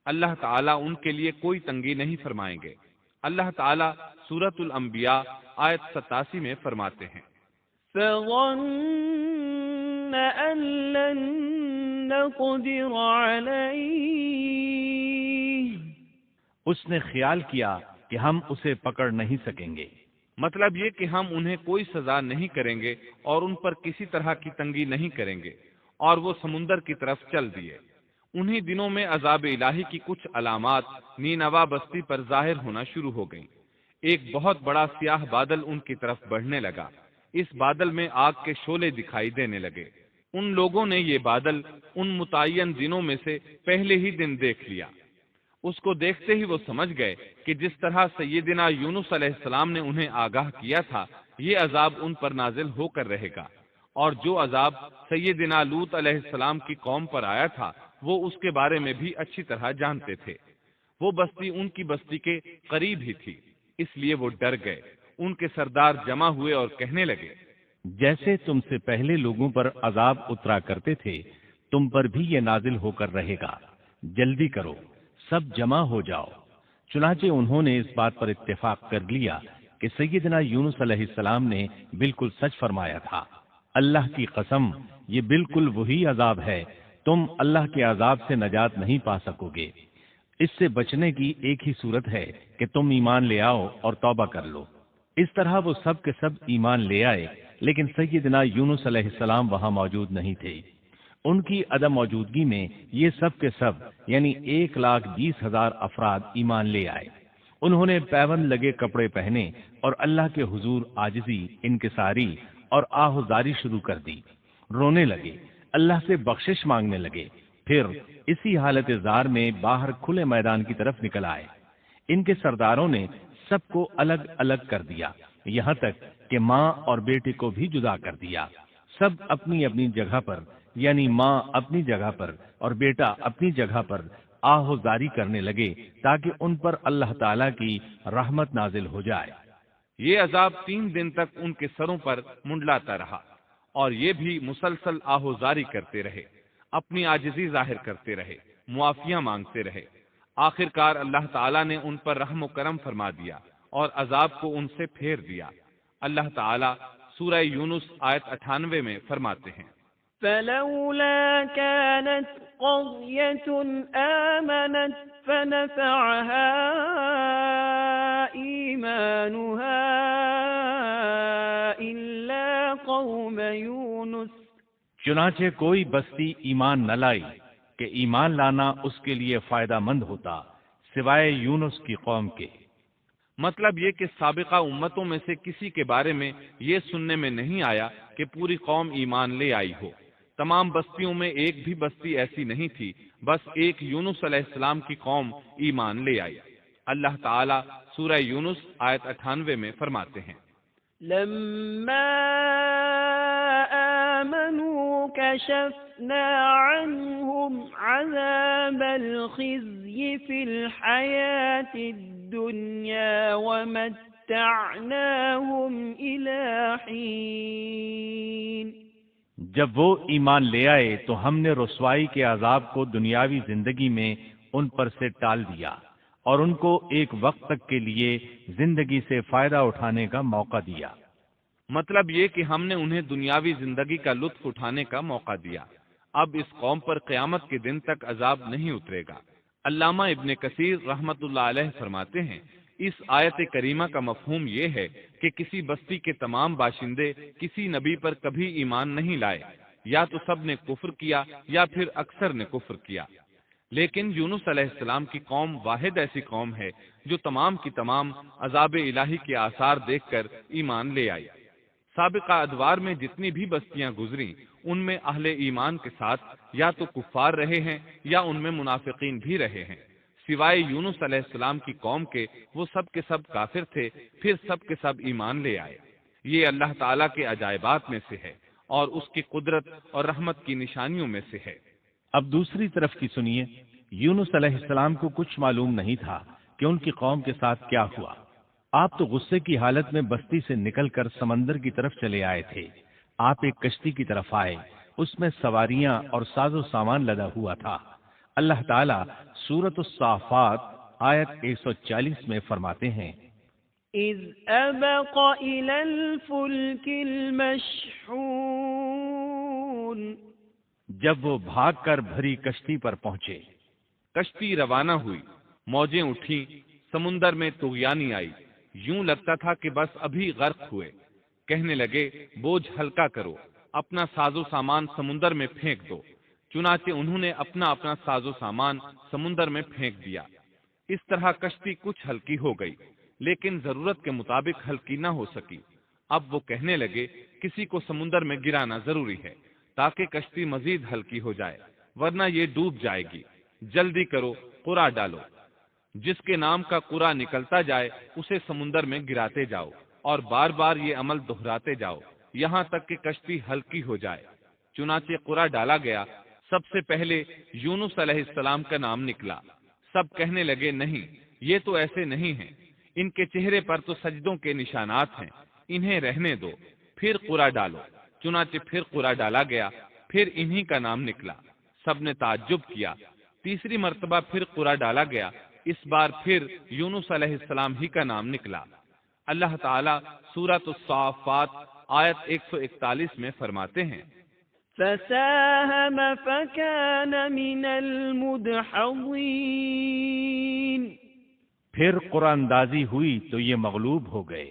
اللہ تعالیٰ ان کے لیے کوئی تنگی نہیں فرمائیں گے۔ اللہ تعالیٰ سورۃ الانبیاء آیت 87 میں فرماتے ہیں فَظَنَّ أَن لَّن نَّقْدِرَ عَلَيْهِ، اس نے خیال کیا کہ ہم اسے پکڑ نہیں سکیں گے، مطلب یہ کہ ہم انہیں کوئی سزا نہیں کریں گے اور ان پر کسی طرح کی تنگی نہیں کریں گے، اور وہ سمندر کی طرف چل دیے۔ انہی دنوں میں عذاب الہی کی کچھ علامات نینوا بستی پر ظاہر ہونا شروع ہو گئیں۔ ایک بہت بڑا سیاہ بادل ان کی طرف بڑھنے لگا، اس بادل میں آگ کے شعلے دکھائی دینے لگے۔ ان لوگوں نے یہ بادل ان متعین دنوں میں سے پہلے ہی دن دیکھ لیا۔ اس کو دیکھتے ہی وہ سمجھ گئے کہ جس طرح سیدنا یونس علیہ السلام نے انہیں آگاہ کیا تھا یہ عذاب ان پر نازل ہو کر رہے گا، اور جو عذاب سیدنا لوط علیہ السلام کی قوم پر آیا تھا وہ اس کے بارے میں بھی اچھی طرح جانتے تھے۔ وہ بستی ان کی بستی کے قریب ہی تھی، اس لیے وہ ڈر گئے۔ ان کے سردار جمع ہوئے اور کہنے لگے جیسے تم سے پہلے لوگوں پر عذاب اترا کرتے تھے تم پر بھی یہ نازل ہو کر رہے گا، جلدی کرو، سب جمع ہو جاؤ۔ چنانچہ انہوں نے اس بات پر اتفاق کر لیا کہ سیدنا یونس علیہ السلام نے بالکل سچ فرمایا تھا۔ اللہ کی قسم یہ بالکل وہی عذاب ہے، تم اللہ کے عذاب سے نجات نہیں پا سکو گے۔ اس سے بچنے کی ایک ہی صورت ہے کہ تم ایمان لے آؤ اور توبہ کر لو۔ اس طرح وہ سب کے سب ایمان لے آئے، لیکن سیدنا یونس علیہ السلام وہاں موجود نہیں تھے۔ ان کی عدم موجودگی میں یہ سب کے سب یعنی 1,20,000 افراد ایمان لے آئے۔ انہوں نے پیوند لگے کپڑے پہنے اور اللہ کے حضور عاجزی، انکساری اور آہوزاری شروع کر دی، رونے لگے، اللہ سے بخشش مانگنے لگے، پھر اسی حالت زار میں باہر کھلے میدان کی طرف نکل آئے۔ ان کے سرداروں نے سب کو الگ الگ کر دیا، یہاں تک کہ ماں اور بیٹے کو بھی جدا کر دیا۔ سب اپنی اپنی جگہ پر یعنی ماں اپنی جگہ پر اور بیٹا اپنی جگہ پر آہوزاری کرنے لگے تاکہ ان پر اللہ تعالیٰ کی رحمت نازل ہو جائے۔ یہ عذاب 3 دن تک ان کے سروں پر منڈلاتا رہا، اور یہ بھی مسلسل آہوزاری کرتے رہے، اپنی عاجزی ظاہر کرتے رہے، معافیاں مانگتے رہے۔ آخر کار اللہ تعالیٰ نے ان پر رحم و کرم فرما دیا اور عذاب کو ان سے پھیر دیا۔ اللہ تعالیٰ سورہ یونس آیت 98 میں فرماتے ہیں فلولا كانت قرية آمنت فنفعها إيمانها إلا قوم يونس، چنانچہ کوئی بستی ایمان نہ لائی کہ ایمان لانا اس کے لیے فائدہ مند ہوتا سوائے یونس کی قوم کے۔ مطلب یہ کہ سابقہ امتوں میں سے کسی کے بارے میں یہ سننے میں نہیں آیا کہ پوری قوم ایمان لے آئی ہو، تمام بستیوں میں ایک بھی بستی ایسی نہیں تھی، بس ایک یونس علیہ السلام کی قوم ایمان لے آئی۔ اللہ تعالیٰ سورہ یونس آیت 98 میں فرماتے ہیں، لما آمنوا كشفنا عنهم عذاب الخزي في الحياة الدنيا ومتعناهم إلى حين۔ جب وہ ایمان لے آئے تو ہم نے رسوائی کے عذاب کو دنیاوی زندگی میں ان پر سے ٹال دیا اور ان کو ایک وقت تک کے لیے زندگی سے فائدہ اٹھانے کا موقع دیا۔ مطلب یہ کہ ہم نے انہیں دنیاوی زندگی کا لطف اٹھانے کا موقع دیا۔ اب اس قوم پر قیامت کے دن تک عذاب نہیں اترے گا۔ علامہ ابن کثیر رحمت اللہ علیہ فرماتے ہیں، اس آیت کریمہ کا مفہوم یہ ہے کہ کسی بستی کے تمام باشندے کسی نبی پر کبھی ایمان نہیں لائے، یا تو سب نے کفر کیا یا پھر اکثر نے کفر کیا۔ لیکن یونس علیہ السلام کی قوم واحد ایسی قوم ہے جو تمام کی تمام عذاب الہی کے آثار دیکھ کر ایمان لے آئی۔ سابقہ ادوار میں جتنی بھی بستیاں گزری ان میں اہل ایمان کے ساتھ یا تو کفار رہے ہیں یا ان میں منافقین بھی رہے ہیں، سوائے یونس علیہ السلام کی قوم کے وہ سب کے سب کافر تھے، پھر سب کے سب ایمان لے آئے۔ یہ اللہ تعالیٰ کے عجائبات میں سے ہے اور اس کی قدرت اور رحمت کی نشانیوں میں سے ہے۔ اب دوسری طرف کی سنیے، یونس علیہ السلام کو کچھ معلوم نہیں تھا کہ ان کی قوم کے ساتھ کیا ہوا۔ آپ تو غصے کی حالت میں بستی سے نکل کر سمندر کی طرف چلے آئے تھے۔ آپ ایک کشتی کی طرف آئے، اس میں سواریاں اور ساز و سامان لدا ہوا تھا۔ اللہ تعالیٰ سورۃ الصافات آیت 140 میں فرماتے ہیں، إذ أبق إلى الفلك المشحون۔ جب وہ بھاگ کر بھری کشتی پر پہنچے۔ کشتی روانہ ہوئی، موجیں اٹھیں، سمندر میں طغیانی آئی، یوں لگتا تھا کہ بس ابھی غرق ہوئے۔ کہنے لگے بوجھ ہلکا کرو، اپنا ساز و سامان سمندر میں پھینک دو۔ چنانچہ انہوں نے اپنا ساز و سامان سمندر میں پھینک دیا۔ اس طرح کشتی کچھ ہلکی ہو گئی، لیکن ضرورت کے مطابق ہلکی نہ ہو سکی۔ اب وہ کہنے لگے کسی کو سمندر میں گرانا ضروری ہے تاکہ کشتی مزید ہلکی ہو جائے، ورنہ یہ ڈوب جائے گی۔ جلدی کرو، قرا ڈالو۔ جس کے نام کا قرا نکلتا جائے اسے سمندر میں گراتے جاؤ اور بار بار یہ عمل دہراتے جاؤ یہاں تک کہ کشتی ہلکی ہو جائے۔ چنانچہ قرا ڈالا گیا۔ سب سے پہلے یونس علیہ السلام کا نام نکلا۔ سب کہنے لگے نہیں، یہ تو ایسے نہیں ہیں، ان کے چہرے پر تو سجدوں کے نشانات ہیں، انہیں رہنے دو، پھر قرا ڈالو۔ چنانچہ پھر قرا ڈالا گیا، پھر انہی کا نام نکلا۔ سب نے تعجب کیا۔ تیسری مرتبہ پھر قرا ڈالا گیا، اس بار پھر یونس علیہ السلام ہی کا نام نکلا۔ اللہ تعالیٰ سورۃ الصافات آیت 141 میں فرماتے ہیں، فساهم فكان من المدحضين۔ پھر قرآن اندازی ہوئی تو یہ مغلوب ہو گئے۔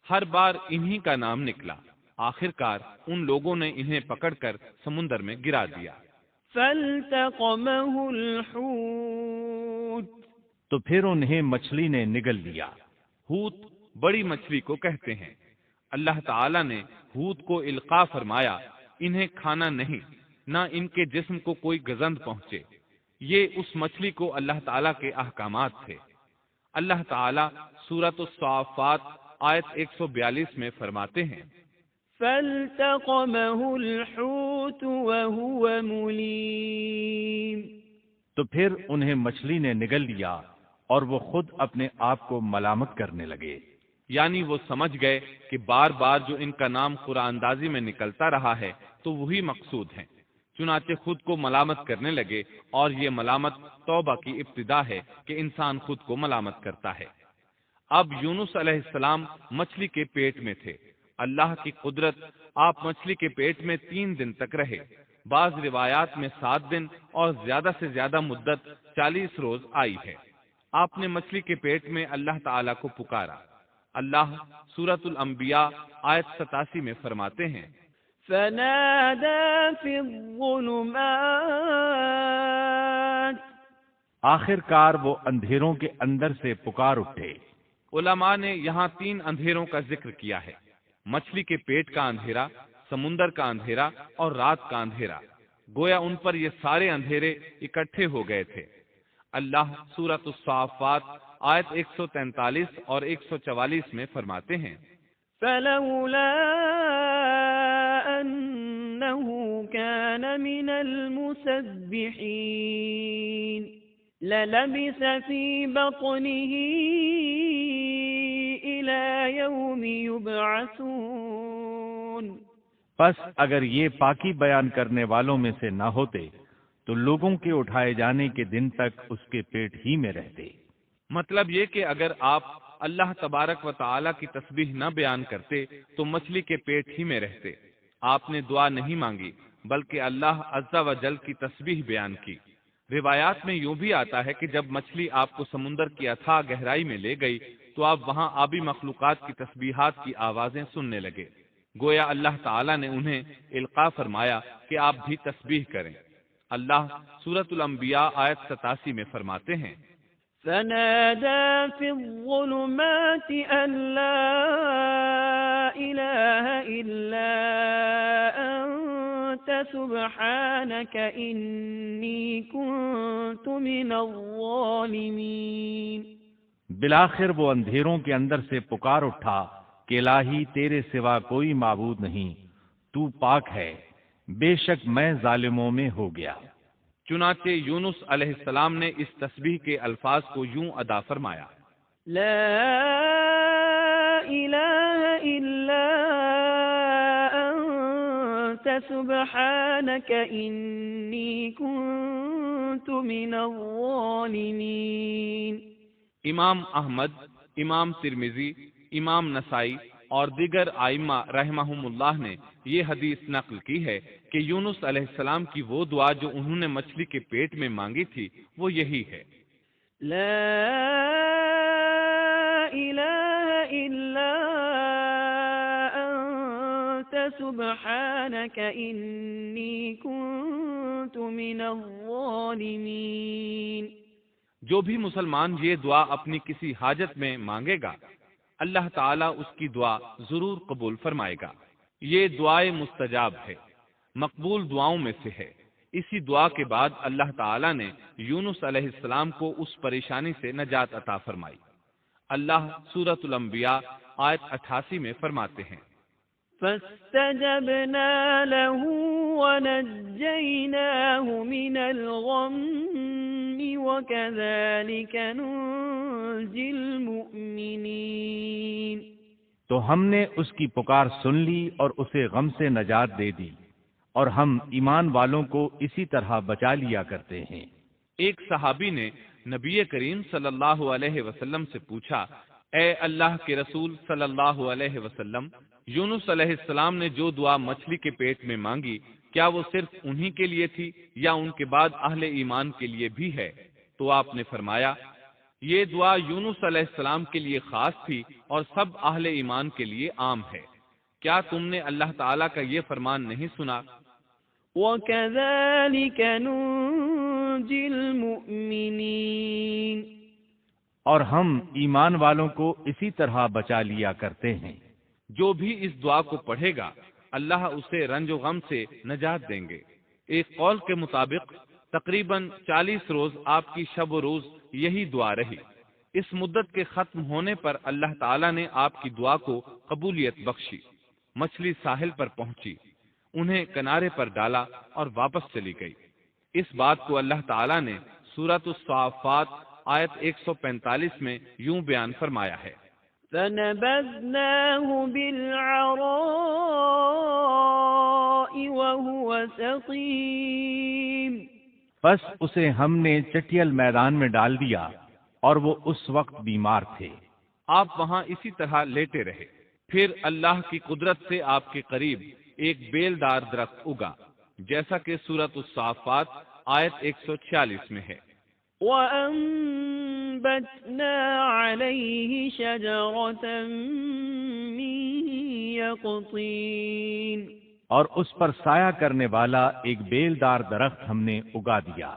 ہر بار انہی کا نام نکلا۔ آخرکار ان لوگوں نے انہیں پکڑ کر سمندر میں گرا دیا۔ فالتقمه الحوت۔ تو پھر انہیں مچھلی نے نگل لیا۔ حوت بڑی مچھلی کو کہتے ہیں۔ اللہ تعالیٰ نے حوت کو القاء فرمایا، انہیں کھانا نہیں، نہ ان کے جسم کو کوئی گزند پہنچے۔ یہ اس مچھلی کو اللہ تعالیٰ کے احکامات تھے۔ اللہ تعالیٰ سورۃ الصافات آیت 142 میں فرماتے ہیں، فالتقمه الحوت وهو مليم۔ تو پھر انہیں مچھلی نے نگل لیا اور وہ خود اپنے آپ کو ملامت کرنے لگے۔ یعنی وہ سمجھ گئے کہ بار بار جو ان کا نام قرآن اندازی میں نکلتا رہا ہے تو وہی مقصود ہیں، چنانچہ خود کو ملامت کرنے لگے، اور یہ ملامت توبہ کی ابتدا ہے کہ انسان خود کو ملامت کرتا ہے۔ اب یونس علیہ السلام مچھلی کے پیٹ میں تھے۔ اللہ کی قدرت، آپ مچھلی کے پیٹ میں 3 دن تک رہے۔ بعض روایات میں 7 دن اور زیادہ سے زیادہ مدت 40 روز آئی ہے۔ آپ نے مچھلی کے پیٹ میں اللہ تعالیٰ کو پکارا۔ اللہ سورۃ الانبیاء آیت 87 میں فرماتے ہیں، فنادى في الظلمات۔ آخر کار وہ اندھیروں کے اندر سے پکار اٹھے۔ علماء نے یہاں 3 اندھیروں کا ذکر کیا ہے، مچھلی کے پیٹ کا اندھیرا، سمندر کا اندھیرا اور رات کا اندھیرا، گویا ان پر یہ سارے اندھیرے اکٹھے ہو گئے تھے۔ اللہ سورۃ الصافات آیت 143 اور 144 میں فرماتے ہیں، فلولا أنه كان من المسبحين للبث في بطنه إلى يوم يبعثون۔ پس اگر یہ پاکی بیان کرنے والوں میں سے نہ ہوتے تو لوگوں کے اٹھائے جانے کے دن تک اس کے پیٹ ہی میں رہتے۔ مطلب یہ کہ اگر آپ اللہ تبارک و تعالی کی تسبیح نہ بیان کرتے تو مچھلی کے پیٹ ہی میں رہتے۔ آپ نے دعا نہیں مانگی بلکہ اللہ عز و جل کی تسبیح بیان کی۔ روایات میں یوں بھی آتا ہے کہ جب مچھلی آپ کو سمندر کی اتھاہ گہرائی میں لے گئی تو آپ وہاں آبی مخلوقات کی تسبیحات کی آوازیں سننے لگے، گویا اللہ تعالیٰ نے انہیں القاء فرمایا کہ آپ بھی تسبیح کریں۔ اللہ سورۃ الانبیاء آیت 87 میں فرماتے ہیں، فنادى في الظلمات أن لا إله إلا أنت سبحانك إني كنت من الظالمين۔ بالآخر وہ اندھیروں کے اندر سے پکار اٹھا کہ الہی تیرے سوا کوئی معبود نہیں، تو پاک ہے، بے شک میں ظالموں میں ہو گیا۔ چنانچہ یونس علیہ السلام نے اس تسبیح کے الفاظ کو یوں ادا فرمایا، لا إله إلا أنت سبحانك إني كنت من الظالمين۔ امام احمد، امام ترمذی، امام نسائی اور دیگر ائمہ رحمہم اللہ نے یہ حدیث نقل کی ہے کہ یونس علیہ السلام کی وہ دعا جو انہوں نے مچھلی کے پیٹ میں مانگی تھی وہ یہی ہے، لا إله إلا أنت سبحانك إني كنت من الظالمين۔ جو بھی مسلمان یہ دعا اپنی کسی حاجت میں مانگے گا اللہ تعالیٰ اس کی دعا ضرور قبول فرمائے گا۔ یہ دعائے مستجاب ہے، مقبول دعاؤں میں سے ہے۔ اسی دعا کے بعد اللہ تعالیٰ نے یونس علیہ السلام کو اس پریشانی سے نجات عطا فرمائی۔ اللہ سورۃ الانبیاء آیت 88 میں فرماتے ہیں، فاستجبنا له ونجيناه من الغم وكذلك ننجي المؤمنين۔ تو ہم نے اس کی پکار سن لی اور اسے غم سے نجات دے دی، اور ہم ایمان والوں کو اسی طرح بچا لیا کرتے ہیں۔ ایک صحابی نے نبی کریم صلی اللہ علیہ وسلم سے پوچھا، اے اللہ کے رسول صلی اللہ علیہ وسلم، یونس علیہ السلام نے جو دعا مچھلی کے پیٹ میں مانگی کیا وہ صرف انہی کے لیے تھی یا ان کے بعد اہل ایمان کے لیے بھی ہے؟ تو آپ نے فرمایا، یہ دعا یونس علیہ السلام کے لیے خاص تھی اور سب اہل ایمان کے لیے عام ہے۔ کیا تم نے اللہ تعالیٰ کا یہ فرمان نہیں سنا؟ وَكَذَلِكَ نُنْجِي الْمُؤْمِنِينَ۔ اور ہم ایمان والوں کو اسی طرح بچا لیا کرتے ہیں۔ جو بھی اس دعا کو پڑھے گا اللہ اسے رنج و غم سے نجات دیں گے۔ ایک قول کے مطابق تقریباً 40 روز آپ کی شب و روز یہی دعا رہی۔ اس مدت کے ختم ہونے پر اللہ تعالیٰ نے آپ کی دعا کو قبولیت بخشی۔ مچھلی ساحل پر پہنچی، انہیں کنارے پر ڈالا اور واپس چلی گئی۔ اس بات کو اللہ تعالیٰ نے سورۃ الصافات آیت 145 میں یوں بیان فرمایا ہے، فَنَبَذْنَاهُ بِالْعَرَاءِ وَهُوَ سَقِيمٌ۔ پس اسے ہم نے چٹیل میدان میں ڈال دیا اور وہ اس وقت بیمار تھے۔ آپ وہاں اسی طرح لیٹے رہے۔ پھر اللہ کی قدرت سے آپ کے قریب ایک بیل دار درخت اگا، جیسا کہ سورۃ الصافات آیت 146 میں ہے، وَأَنبَتْنَا عَلَيْهِ شَجَرَةً مِّن يَقْطِينٍ۔ اور اس پر سایہ کرنے والا ایک بیل دار درخت ہم نے اگا دیا۔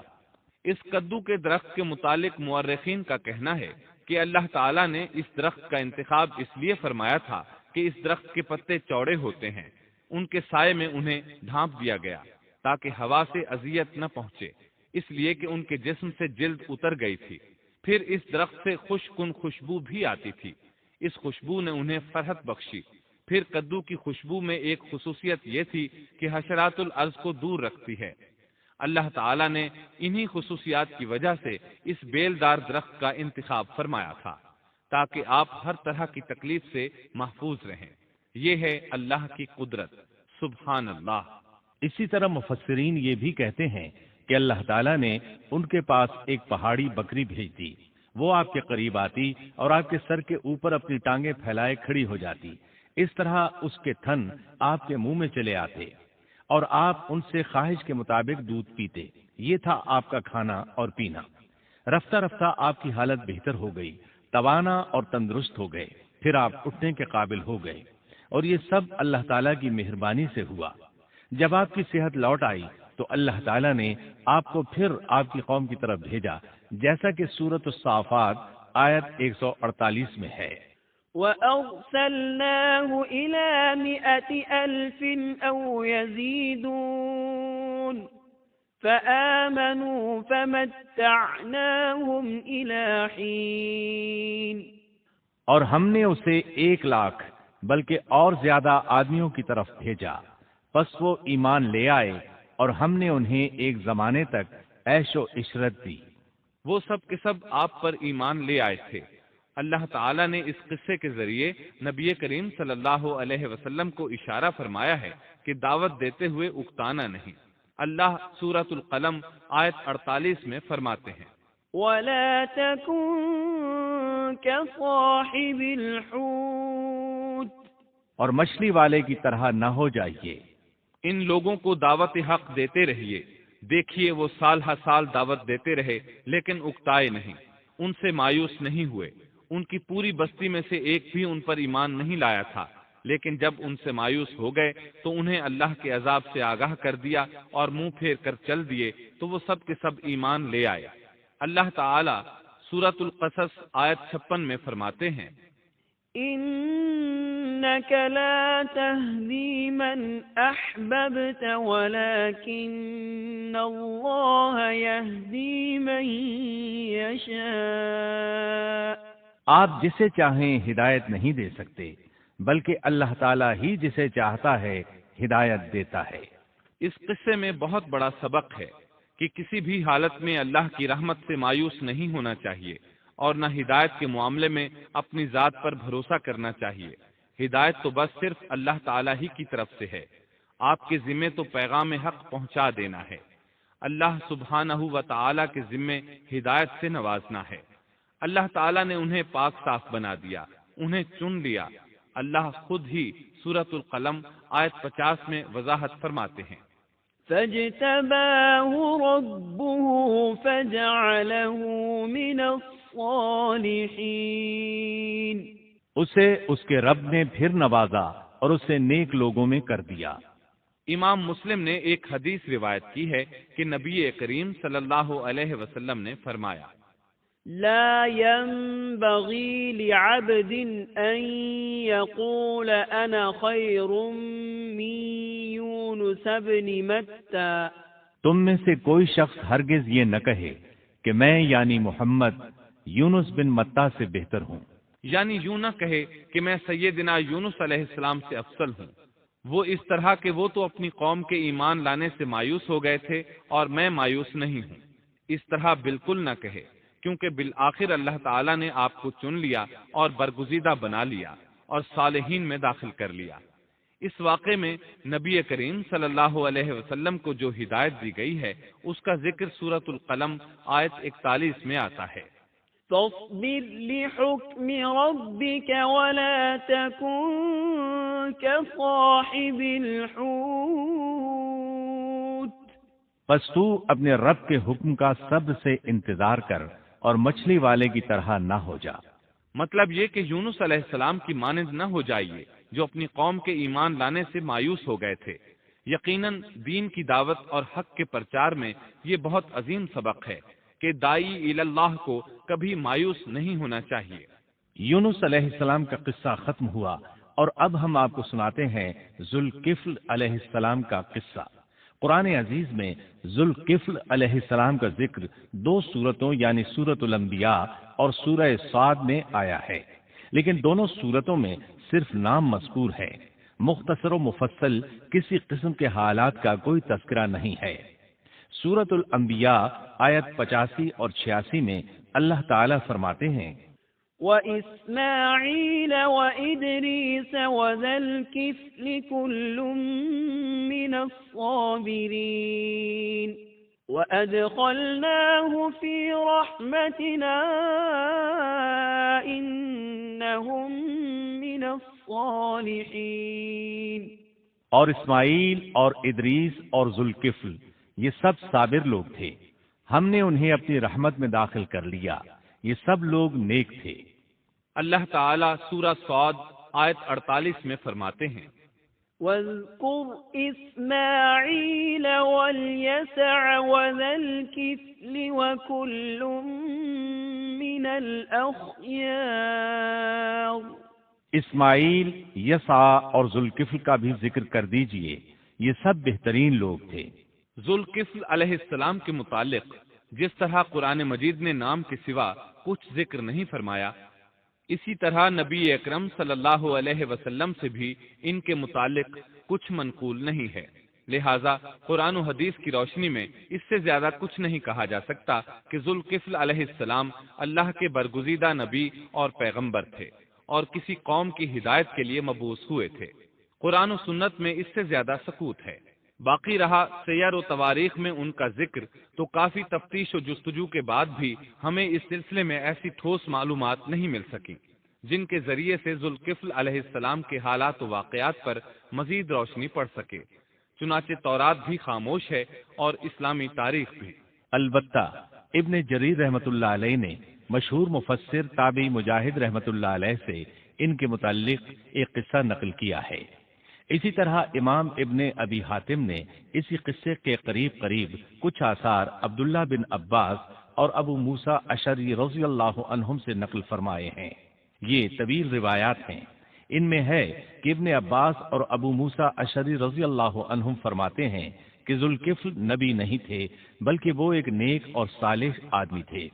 اس کدو کے درخت کے متعلق مورخین کا کہنا ہے کہ اللہ تعالیٰ نے اس درخت کا انتخاب اس لیے فرمایا تھا کہ اس درخت کے پتے چوڑے ہوتے ہیں، ان کے سائے میں انہیں ڈھانپ دیا گیا تاکہ ہوا سے اذیت نہ پہنچے، اس لیے کہ ان کے جسم سے جلد اتر گئی تھی۔ پھر اس درخت سے خوشکن خوشبو بھی آتی تھی، اس خوشبو نے انہیں فرحت بخشی۔ پھر کدو کی خوشبو میں ایک خصوصیت یہ تھی کہ حشرات الارض کو دور رکھتی ہے۔ اللہ تعالیٰ نے انہی خصوصیات کی وجہ سے اس بیلدار درخت کا انتخاب فرمایا تھا تاکہ آپ ہر طرح کی تکلیف سے محفوظ رہیں۔ یہ ہے اللہ کی قدرت، سبحان اللہ۔ اسی طرح مفسرین یہ بھی کہتے ہیں کہ اللہ تعالیٰ نے ان کے پاس ایک پہاڑی بکری بھیج دی، وہ آپ کے قریب آتی اور آپ کے سر کے اوپر اپنی ٹانگیں پھیلائے کھڑی ہو جاتی، اس طرح اس کے تھن آپ کے منہ میں چلے آتے اور آپ ان سے خواہش کے مطابق دودھ پیتے۔ یہ تھا آپ کا کھانا اور پینا۔ رفتہ رفتہ آپ کی حالت بہتر ہو گئی، توانا اور تندرست ہو گئے، پھر آپ اٹھنے کے قابل ہو گئے، اور یہ سب اللہ تعالیٰ کی مہربانی سے ہوا۔ جب آپ کی صحت لوٹ آئی تو اللہ تعالیٰ نے آپ کو پھر آپ کی قوم کی طرف بھیجا، جیسا کہ سورۃ الصافات آیت 148 میں ہے۔ وَأَرْسَلْنَاهُ إِلَى 100 أَلْفٍ أَوْ يَزِيدُونَ فَآمَنُوا فَمَتَّعْنَاهُمْ إِلَى حِينٍ۔ اور ہم نے اسے 1,00,000 بلکہ اور زیادہ آدمیوں کی طرف بھیجا، پس وہ ایمان لے آئے اور ہم نے انہیں ایک زمانے تک عیش و عشرت دی۔ وہ سب کے سب آپ پر ایمان لے آئے تھے۔ اللہ تعالیٰ نے اس قصے کے ذریعے نبی کریم صلی اللہ علیہ وسلم کو اشارہ فرمایا ہے کہ دعوت دیتے ہوئے اکتانا نہیں۔ اللہ سورۃ القلم آیت 48 میں فرماتے ہیں، وَلَا تَكُن كَصَاحِبِ الْحُوتِ، اور مچھلی والے کی طرح نہ ہو جائیے۔ ان لوگوں کو دعوت حق دیتے رہیے۔ دیکھیے وہ سال ہر سال دعوت دیتے رہے لیکن اکتائے نہیں، ان سے مایوس نہیں ہوئے۔ ان کی پوری بستی میں سے ایک بھی ان پر ایمان نہیں لایا تھا، لیکن جب ان سے مایوس ہو گئے تو انہیں اللہ کے عذاب سے آگاہ کر دیا اور منہ پھیر کر چل دیے تو وہ سب کے سب ایمان لے آئے۔ اللہ تعالیٰ سورۃ القصص آیت 56 میں فرماتے ہیں، إنك لا تهدي من أحببت ولكن الله يهدي من يشاء۔ آپ جسے چاہیں ہدایت نہیں دے سکتے، بلکہ اللہ تعالیٰ ہی جسے چاہتا ہے ہدایت دیتا ہے۔ اس قصے میں بہت بڑا سبق ہے کہ کسی بھی حالت میں اللہ کی رحمت سے مایوس نہیں ہونا چاہیے اور نہ ہدایت کے معاملے میں اپنی ذات پر بھروسہ کرنا چاہیے۔ ہدایت تو بس صرف اللہ تعالیٰ ہی کی طرف سے ہے، آپ کے ذمے تو پیغام حق پہنچا دینا ہے۔ اللہ سبحانہ و تعالیٰ کے ذمے ہدایت سے نوازنا ہے۔ اللہ تعالیٰ نے انہیں پاک صاف بنا دیا، انہیں چن لیا۔ اللہ خود ہی سورۃ القلم آیت 50 میں وضاحت فرماتے ہیں، فاجتباه ربه فجعله من الصالحين۔ اسے اس کے رب نے پھر نوازا اور اسے نیک لوگوں میں کر دیا۔ امام مسلم نے ایک حدیث روایت کی ہے کہ نبی کریم صلی اللہ علیہ وسلم نے فرمایا، لا ينبغي لعبد أن يقول أنا خير من يونس بن متى۔ تم میں سے کوئی شخص ہرگز یہ نہ کہے کہ میں یعنی محمد یونس بن متا سے بہتر ہوں، یعنی یوں نہ کہے کہ میں سیدنا یونس علیہ السلام سے افضل ہوں۔ وہ اس طرح کہ وہ تو اپنی قوم کے ایمان لانے سے مایوس ہو گئے تھے اور میں مایوس نہیں ہوں، اس طرح بالکل نہ کہے، کیونکہ بالآخر اللہ تعالیٰ نے آپ کو چن لیا اور برگزیدہ بنا لیا اور صالحین میں داخل کر لیا۔ اس واقعے میں نبی کریم صلی اللہ علیہ وسلم کو جو ہدایت دی گئی ہے اس کا ذکر سورۃ القلم آیت 41 میں آتا ہے، فاصبر لحكم ربك ولا تكن كصاحب الحوت۔ پس تو اپنے رب کے حکم کا صبر سے انتظار کر اور مچھلی والے کی طرح نہ ہو جا۔ مطلب یہ کہ یونس علیہ السلام کی مانند نہ ہو جائیے جو اپنی قوم کے ایمان لانے سے مایوس ہو گئے تھے۔ یقیناً دین کی دعوت اور حق کے پرچار میں یہ بہت عظیم سبق ہے کہ داعی الی اللہ کو کبھی مایوس نہیں ہونا چاہیے۔ یونس علیہ السلام کا قصہ ختم ہوا اور اب ہم آپ کو سناتے ہیں ذوالکفل علیہ السلام کا قصہ۔ قرآن عزیز میں ذوالکفل علیہ السلام کا ذکر 2 سورتوں یعنی سورۃ الانبیاء اور سورہ صاد میں آیا ہے، لیکن دونوں سورتوں میں صرف نام مذکور ہے، مختصر و مفصل کسی قسم کے حالات کا کوئی تذکرہ نہیں ہے۔ سورۃ الانبیاء آیت 85 اور 86 میں اللہ تعالیٰ فرماتے ہیں وَإِسْمَاعِيلَ وَإِدْرِيسَ وَذَا الْكِفْلِ كُلٌّ مِّنَ الصَّابِرِينَ وَأَدْخَلْنَاهُ فِي رَحْمَتِنَا إِنَّهُم مِّنَ الصَّالِحِينَ۔ اور اسماعیل اور ادریس اور ذوالکفل یہ سب صابر لوگ تھے، ہم نے انہیں اپنی رحمت میں داخل کر لیا، یہ سب لوگ نیک تھے۔ اللہ تعالیٰ سورہ صاد آیت 48 میں فرماتے ہیں واذكر إسماعيل واليسع وذا الكفل وكل من الأخيار۔ اسماعیل، یسع اور ذوالکفل کا بھی ذکر کر دیجئے، یہ سب بہترین لوگ تھے۔ ذوالکفل علیہ السلام کے متعلق جس طرح قرآن مجید نے نام کے سوا کچھ ذکر نہیں فرمایا، اسی طرح نبی اکرم صلی اللہ علیہ وسلم سے بھی ان کے متعلق کچھ منقول نہیں ہے، لہذا قرآن و حدیث کی روشنی میں اس سے زیادہ کچھ نہیں کہا جا سکتا کہ ذوالکفل علیہ السلام اللہ کے برگزیدہ نبی اور پیغمبر تھے اور کسی قوم کی ہدایت کے لیے مبعوث ہوئے تھے۔ قرآن و سنت میں اس سے زیادہ سکوت ہے۔ باقی رہا سیر و تواریخ میں ان کا ذکر، تو کافی تفتیش و جستجو کے بعد بھی ہمیں اس سلسلے میں ایسی ٹھوس معلومات نہیں مل سکیں جن کے ذریعے سے ذوالکفل علیہ السلام کے حالات و واقعات پر مزید روشنی پڑ سکے، چنانچہ تورات بھی خاموش ہے اور اسلامی تاریخ بھی۔ البتہ ابن جریر رحمۃ اللہ علیہ نے مشہور مفسر تابعی مجاہد رحمۃ اللہ علیہ سے ان کے متعلق ایک قصہ نقل کیا ہے۔ اسی طرح امام ابن ابی حاتم نے اسی قصے کے قریب کچھ آثار عبداللہ بن عباس اور ابو موسیٰ اشعری رضی اللہ عنہم سے نقل فرمائے ہیں۔ یہ طویل روایات ہیں، ان میں ہے کہ ابن عباس اور ابو موسیٰ اشعری رضی اللہ عنہم فرماتے ہیں کہ ذوالکفل نبی نہیں تھے بلکہ وہ ایک نیک اور صالح آدمی تھے،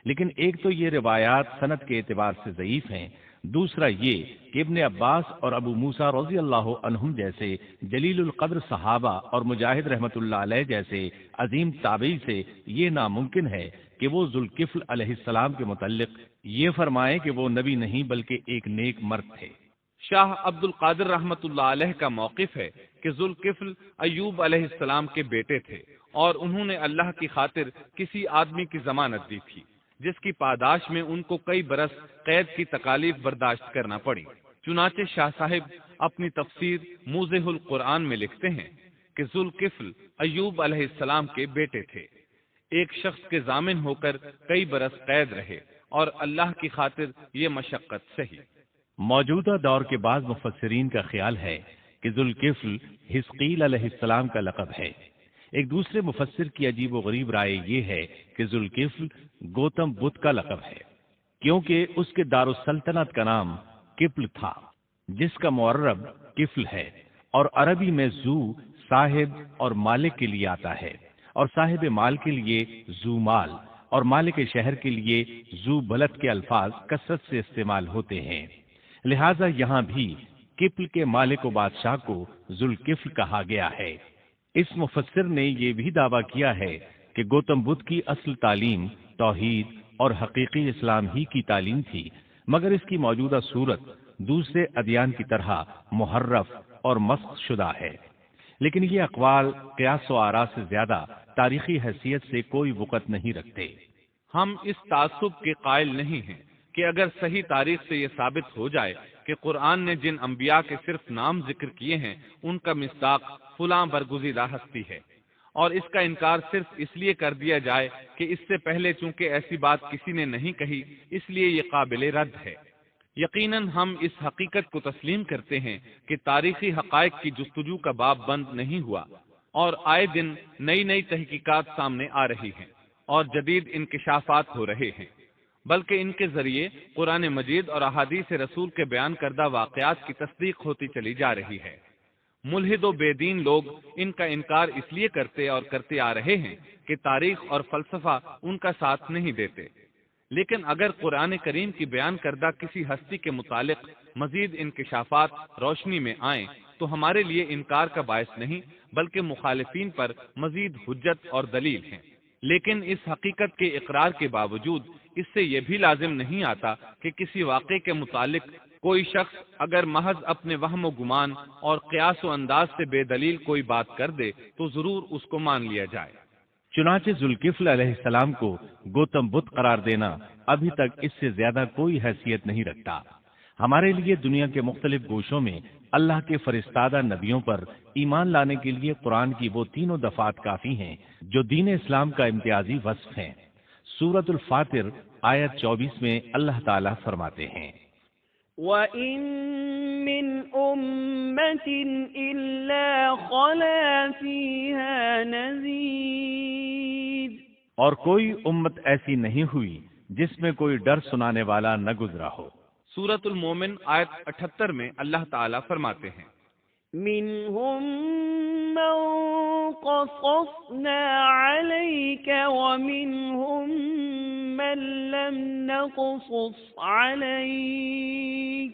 لیکن ایک تو یہ روایات سند کے اعتبار سے ضعیف ہیں، دوسرا یہ کہ ابن عباس اور ابو موسیٰ رضی اللہ عنہم جیسے جلیل القدر صحابہ اور مجاہد رحمۃ اللہ علیہ جیسے عظیم تابعی سے یہ ناممکن ہے کہ وہ ذوالکفل علیہ السلام کے متعلق یہ فرمائیں کہ وہ نبی نہیں بلکہ ایک نیک مرد تھے۔ شاہ عبد القادر رحمۃ اللہ علیہ کا موقف ہے کہ ذوالکفل ایوب علیہ السلام کے بیٹے تھے اور انہوں نے اللہ کی خاطر کسی آدمی کی ضمانت دی تھی جس کی پاداش میں ان کو کئی برس قید کی تکالیف برداشت کرنا پڑی۔ چنانچہ شاہ صاحب اپنی تفسیر موضح القرآن میں لکھتے ہیں کہ ذوالکفل ایوب علیہ السلام کے بیٹے تھے، ایک شخص کے ضامن ہو کر کئی برس قید رہے اور اللہ کی خاطر یہ مشقت سہی۔ موجودہ دور کے بعض مفسرین کا خیال ہے کہ ذوالکفل حزقیل علیہ السلام کا لقب ہے۔ ایک دوسرے مفسر کی عجیب و غریب رائے یہ ہے کہ ذوالکفل گوتم بدھ کا لقب ہے، کیونکہ اس کے دارالسلطنت کا نام کفل تھا جس کا معرب کفل ہے، اور عربی میں ذو صاحب اور مالک کے لیے آتا ہے، اور صاحب مال کے لیے ذو مال اور مالک شہر کے لیے ذو بلد کے الفاظ کثرت سے استعمال ہوتے ہیں، لہذا یہاں بھی کفل کے مالک و بادشاہ کو ذوالکفل کہا گیا ہے۔ اس مفسر نے یہ بھی دعویٰ کیا ہے کہ گوتم بدھ کی اصل تعلیم توحید اور حقیقی اسلام ہی کی تعلیم تھی، مگر اس کی موجودہ صورت دوسرے ادیان کی طرح محرف اور مسخ شدہ ہے، لیکن یہ اقوال قیاس و آراء سے زیادہ تاریخی حیثیت سے کوئی وقت نہیں رکھتے۔ ہم اس تعصب کے قائل نہیں ہیں کہ اگر صحیح تاریخ سے یہ ثابت ہو جائے کہ قرآن نے جن انبیاء کے صرف نام ذکر کیے ہیں ان کا مصداق فلاں برگزیدہ ہستی ہے، اور اس کا انکار صرف اس لیے کر دیا جائے کہ اس سے پہلے چونکہ ایسی بات کسی نے نہیں کہی اس لیے یہ قابل رد ہے۔ یقیناً ہم اس حقیقت کو تسلیم کرتے ہیں کہ تاریخی حقائق کی جستجو کا باب بند نہیں ہوا، اور آئے دن نئی نئی تحقیقات سامنے آ رہی ہیں اور جدید انکشافات ہو رہے ہیں۔ بلکہ ان کے ذریعے قرآن مجید اور احادیث رسول کے بیان کردہ واقعات کی تصدیق ہوتی چلی جا رہی ہے۔ ملحد و بے دین لوگ ان کا انکار اس لیے کرتے اور کرتے آ رہے ہیں کہ تاریخ اور فلسفہ ان کا ساتھ نہیں دیتے، لیکن اگر قرآن کریم کی بیان کردہ کسی ہستی کے متعلق مزید انکشافات روشنی میں آئیں تو ہمارے لیے انکار کا باعث نہیں بلکہ مخالفین پر مزید حجت اور دلیل ہیں۔ لیکن اس حقیقت کے اقرار کے باوجود اس سے یہ بھی لازم نہیں آتا کہ کسی واقعے کے متعلق کوئی شخص اگر محض اپنے وہم و گمان اور قیاس و انداز سے بے دلیل کوئی بات کر دے تو ضرور اس کو مان لیا جائے۔ چنانچہ ذوالکفل علیہ السلام کو گوتم بدھ قرار دینا ابھی تک اس سے زیادہ کوئی حیثیت نہیں رکھتا۔ ہمارے لیے دنیا کے مختلف گوشوں میں اللہ کے فرستادہ نبیوں پر ایمان لانے کے لیے قرآن کی وہ تینوں دفعات کافی ہیں جو دین اسلام کا امتیازی وصف ہیں۔ سورۃ الفاتر آیت 24 میں اللہ تعالیٰ فرماتے ہیں، وَإِن مِّنْ أُمَّةٍ إِلَّا خَلَا فِيهَا نَذِيرٌ، اور کوئی امت ایسی نہیں ہوئی جس میں کوئی ڈر سنانے والا نہ گزرا ہو۔ سورۃ المومن آیت 78 میں اللہ تعالیٰ فرماتے ہیں، منهم من قصصنا عليك ومنهم من لم نقصص عليك،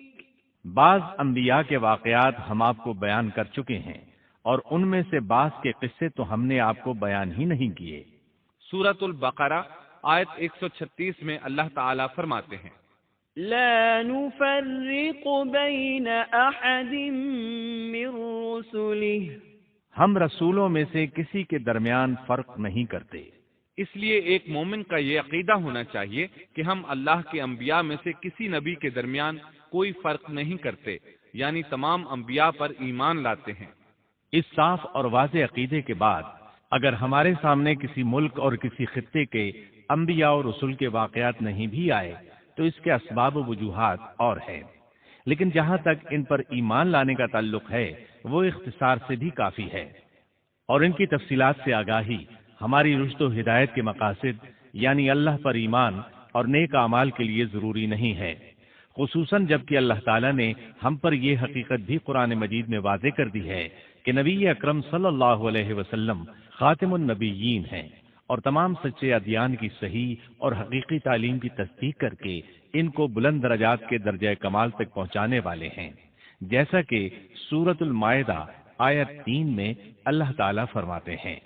بعض انبیاء کے واقعات ہم آپ کو بیان کر چکے ہیں اور ان میں سے بعض کے قصے تو ہم نے آپ کو بیان ہی نہیں کیے۔ سورۃ البقرہ آیت 136 میں اللہ تعالیٰ فرماتے ہیں، لا نفرق بين أحد من رسله، ہم رسولوں میں سے کسی کے درمیان فرق نہیں کرتے۔ اس لیے ایک مومن کا یہ عقیدہ ہونا چاہیے کہ ہم اللہ کے انبیاء میں سے کسی نبی کے درمیان کوئی فرق نہیں کرتے، یعنی تمام انبیاء پر ایمان لاتے ہیں۔ اس صاف اور واضح عقیدے کے بعد اگر ہمارے سامنے کسی ملک اور کسی خطے کے انبیاء اور رسول کے واقعات نہیں بھی آئے تو اس کے اسباب و وجوہات اور ہیں، لیکن جہاں تک ان پر ایمان لانے کا تعلق ہے وہ اختصار سے بھی کافی ہے، اور ان کی تفصیلات سے آگاہی ہماری رشد و ہدایت کے مقاصد یعنی اللہ پر ایمان اور نیک اعمال کے لیے ضروری نہیں ہے، خصوصاً جبکہ اللہ تعالیٰ نے ہم پر یہ حقیقت بھی قرآن مجید میں واضح کر دی ہے کہ نبی اکرم صلی اللہ علیہ وسلم خاتم النبیین ہیں اور تمام سچے ادیان کی صحیح اور حقیقی تعلیم کی تصدیق کر کے ان کو بلند درجات کے درجہ کمال تک پہنچانے والے ہیں، جیسا کہ سورۃ المائدہ آیت 3 میں اللہ تعالیٰ فرماتے ہیں،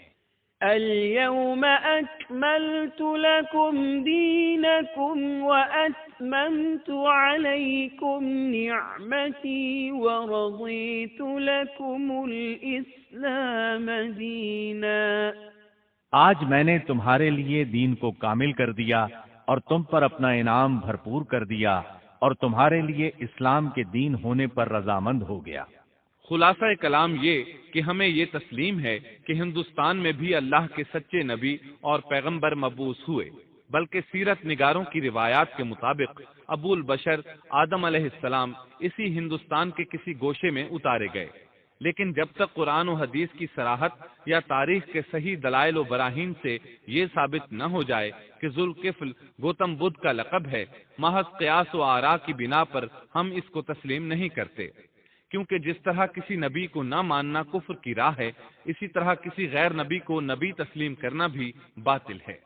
اليوم أكملت لكم دينكم وأتممت عليكم نعمتي ورضيت لكم الإسلام دينا، آج میں نے تمہارے لیے دین کو کامل کر دیا اور تم پر اپنا انعام بھرپور کر دیا اور تمہارے لیے اسلام کے دین ہونے پر رضامند ہو گیا۔ خلاصہ کلام یہ کہ ہمیں یہ تسلیم ہے کہ ہندوستان میں بھی اللہ کے سچے نبی اور پیغمبر مبعوث ہوئے، بلکہ سیرت نگاروں کی روایات کے مطابق ابو البشر آدم علیہ السلام اسی ہندوستان کے کسی گوشے میں اتارے گئے، لیکن جب تک قرآن و حدیث کی صراحت یا تاریخ کے صحیح دلائل و براہین سے یہ ثابت نہ ہو جائے کہ ذوالکفل گوتم بدھ کا لقب ہے، محض قیاس و آراء کی بنا پر ہم اس کو تسلیم نہیں کرتے، کیونکہ جس طرح کسی نبی کو نہ ماننا کفر کی راہ ہے، اسی طرح کسی غیر نبی کو نبی تسلیم کرنا بھی باطل ہے۔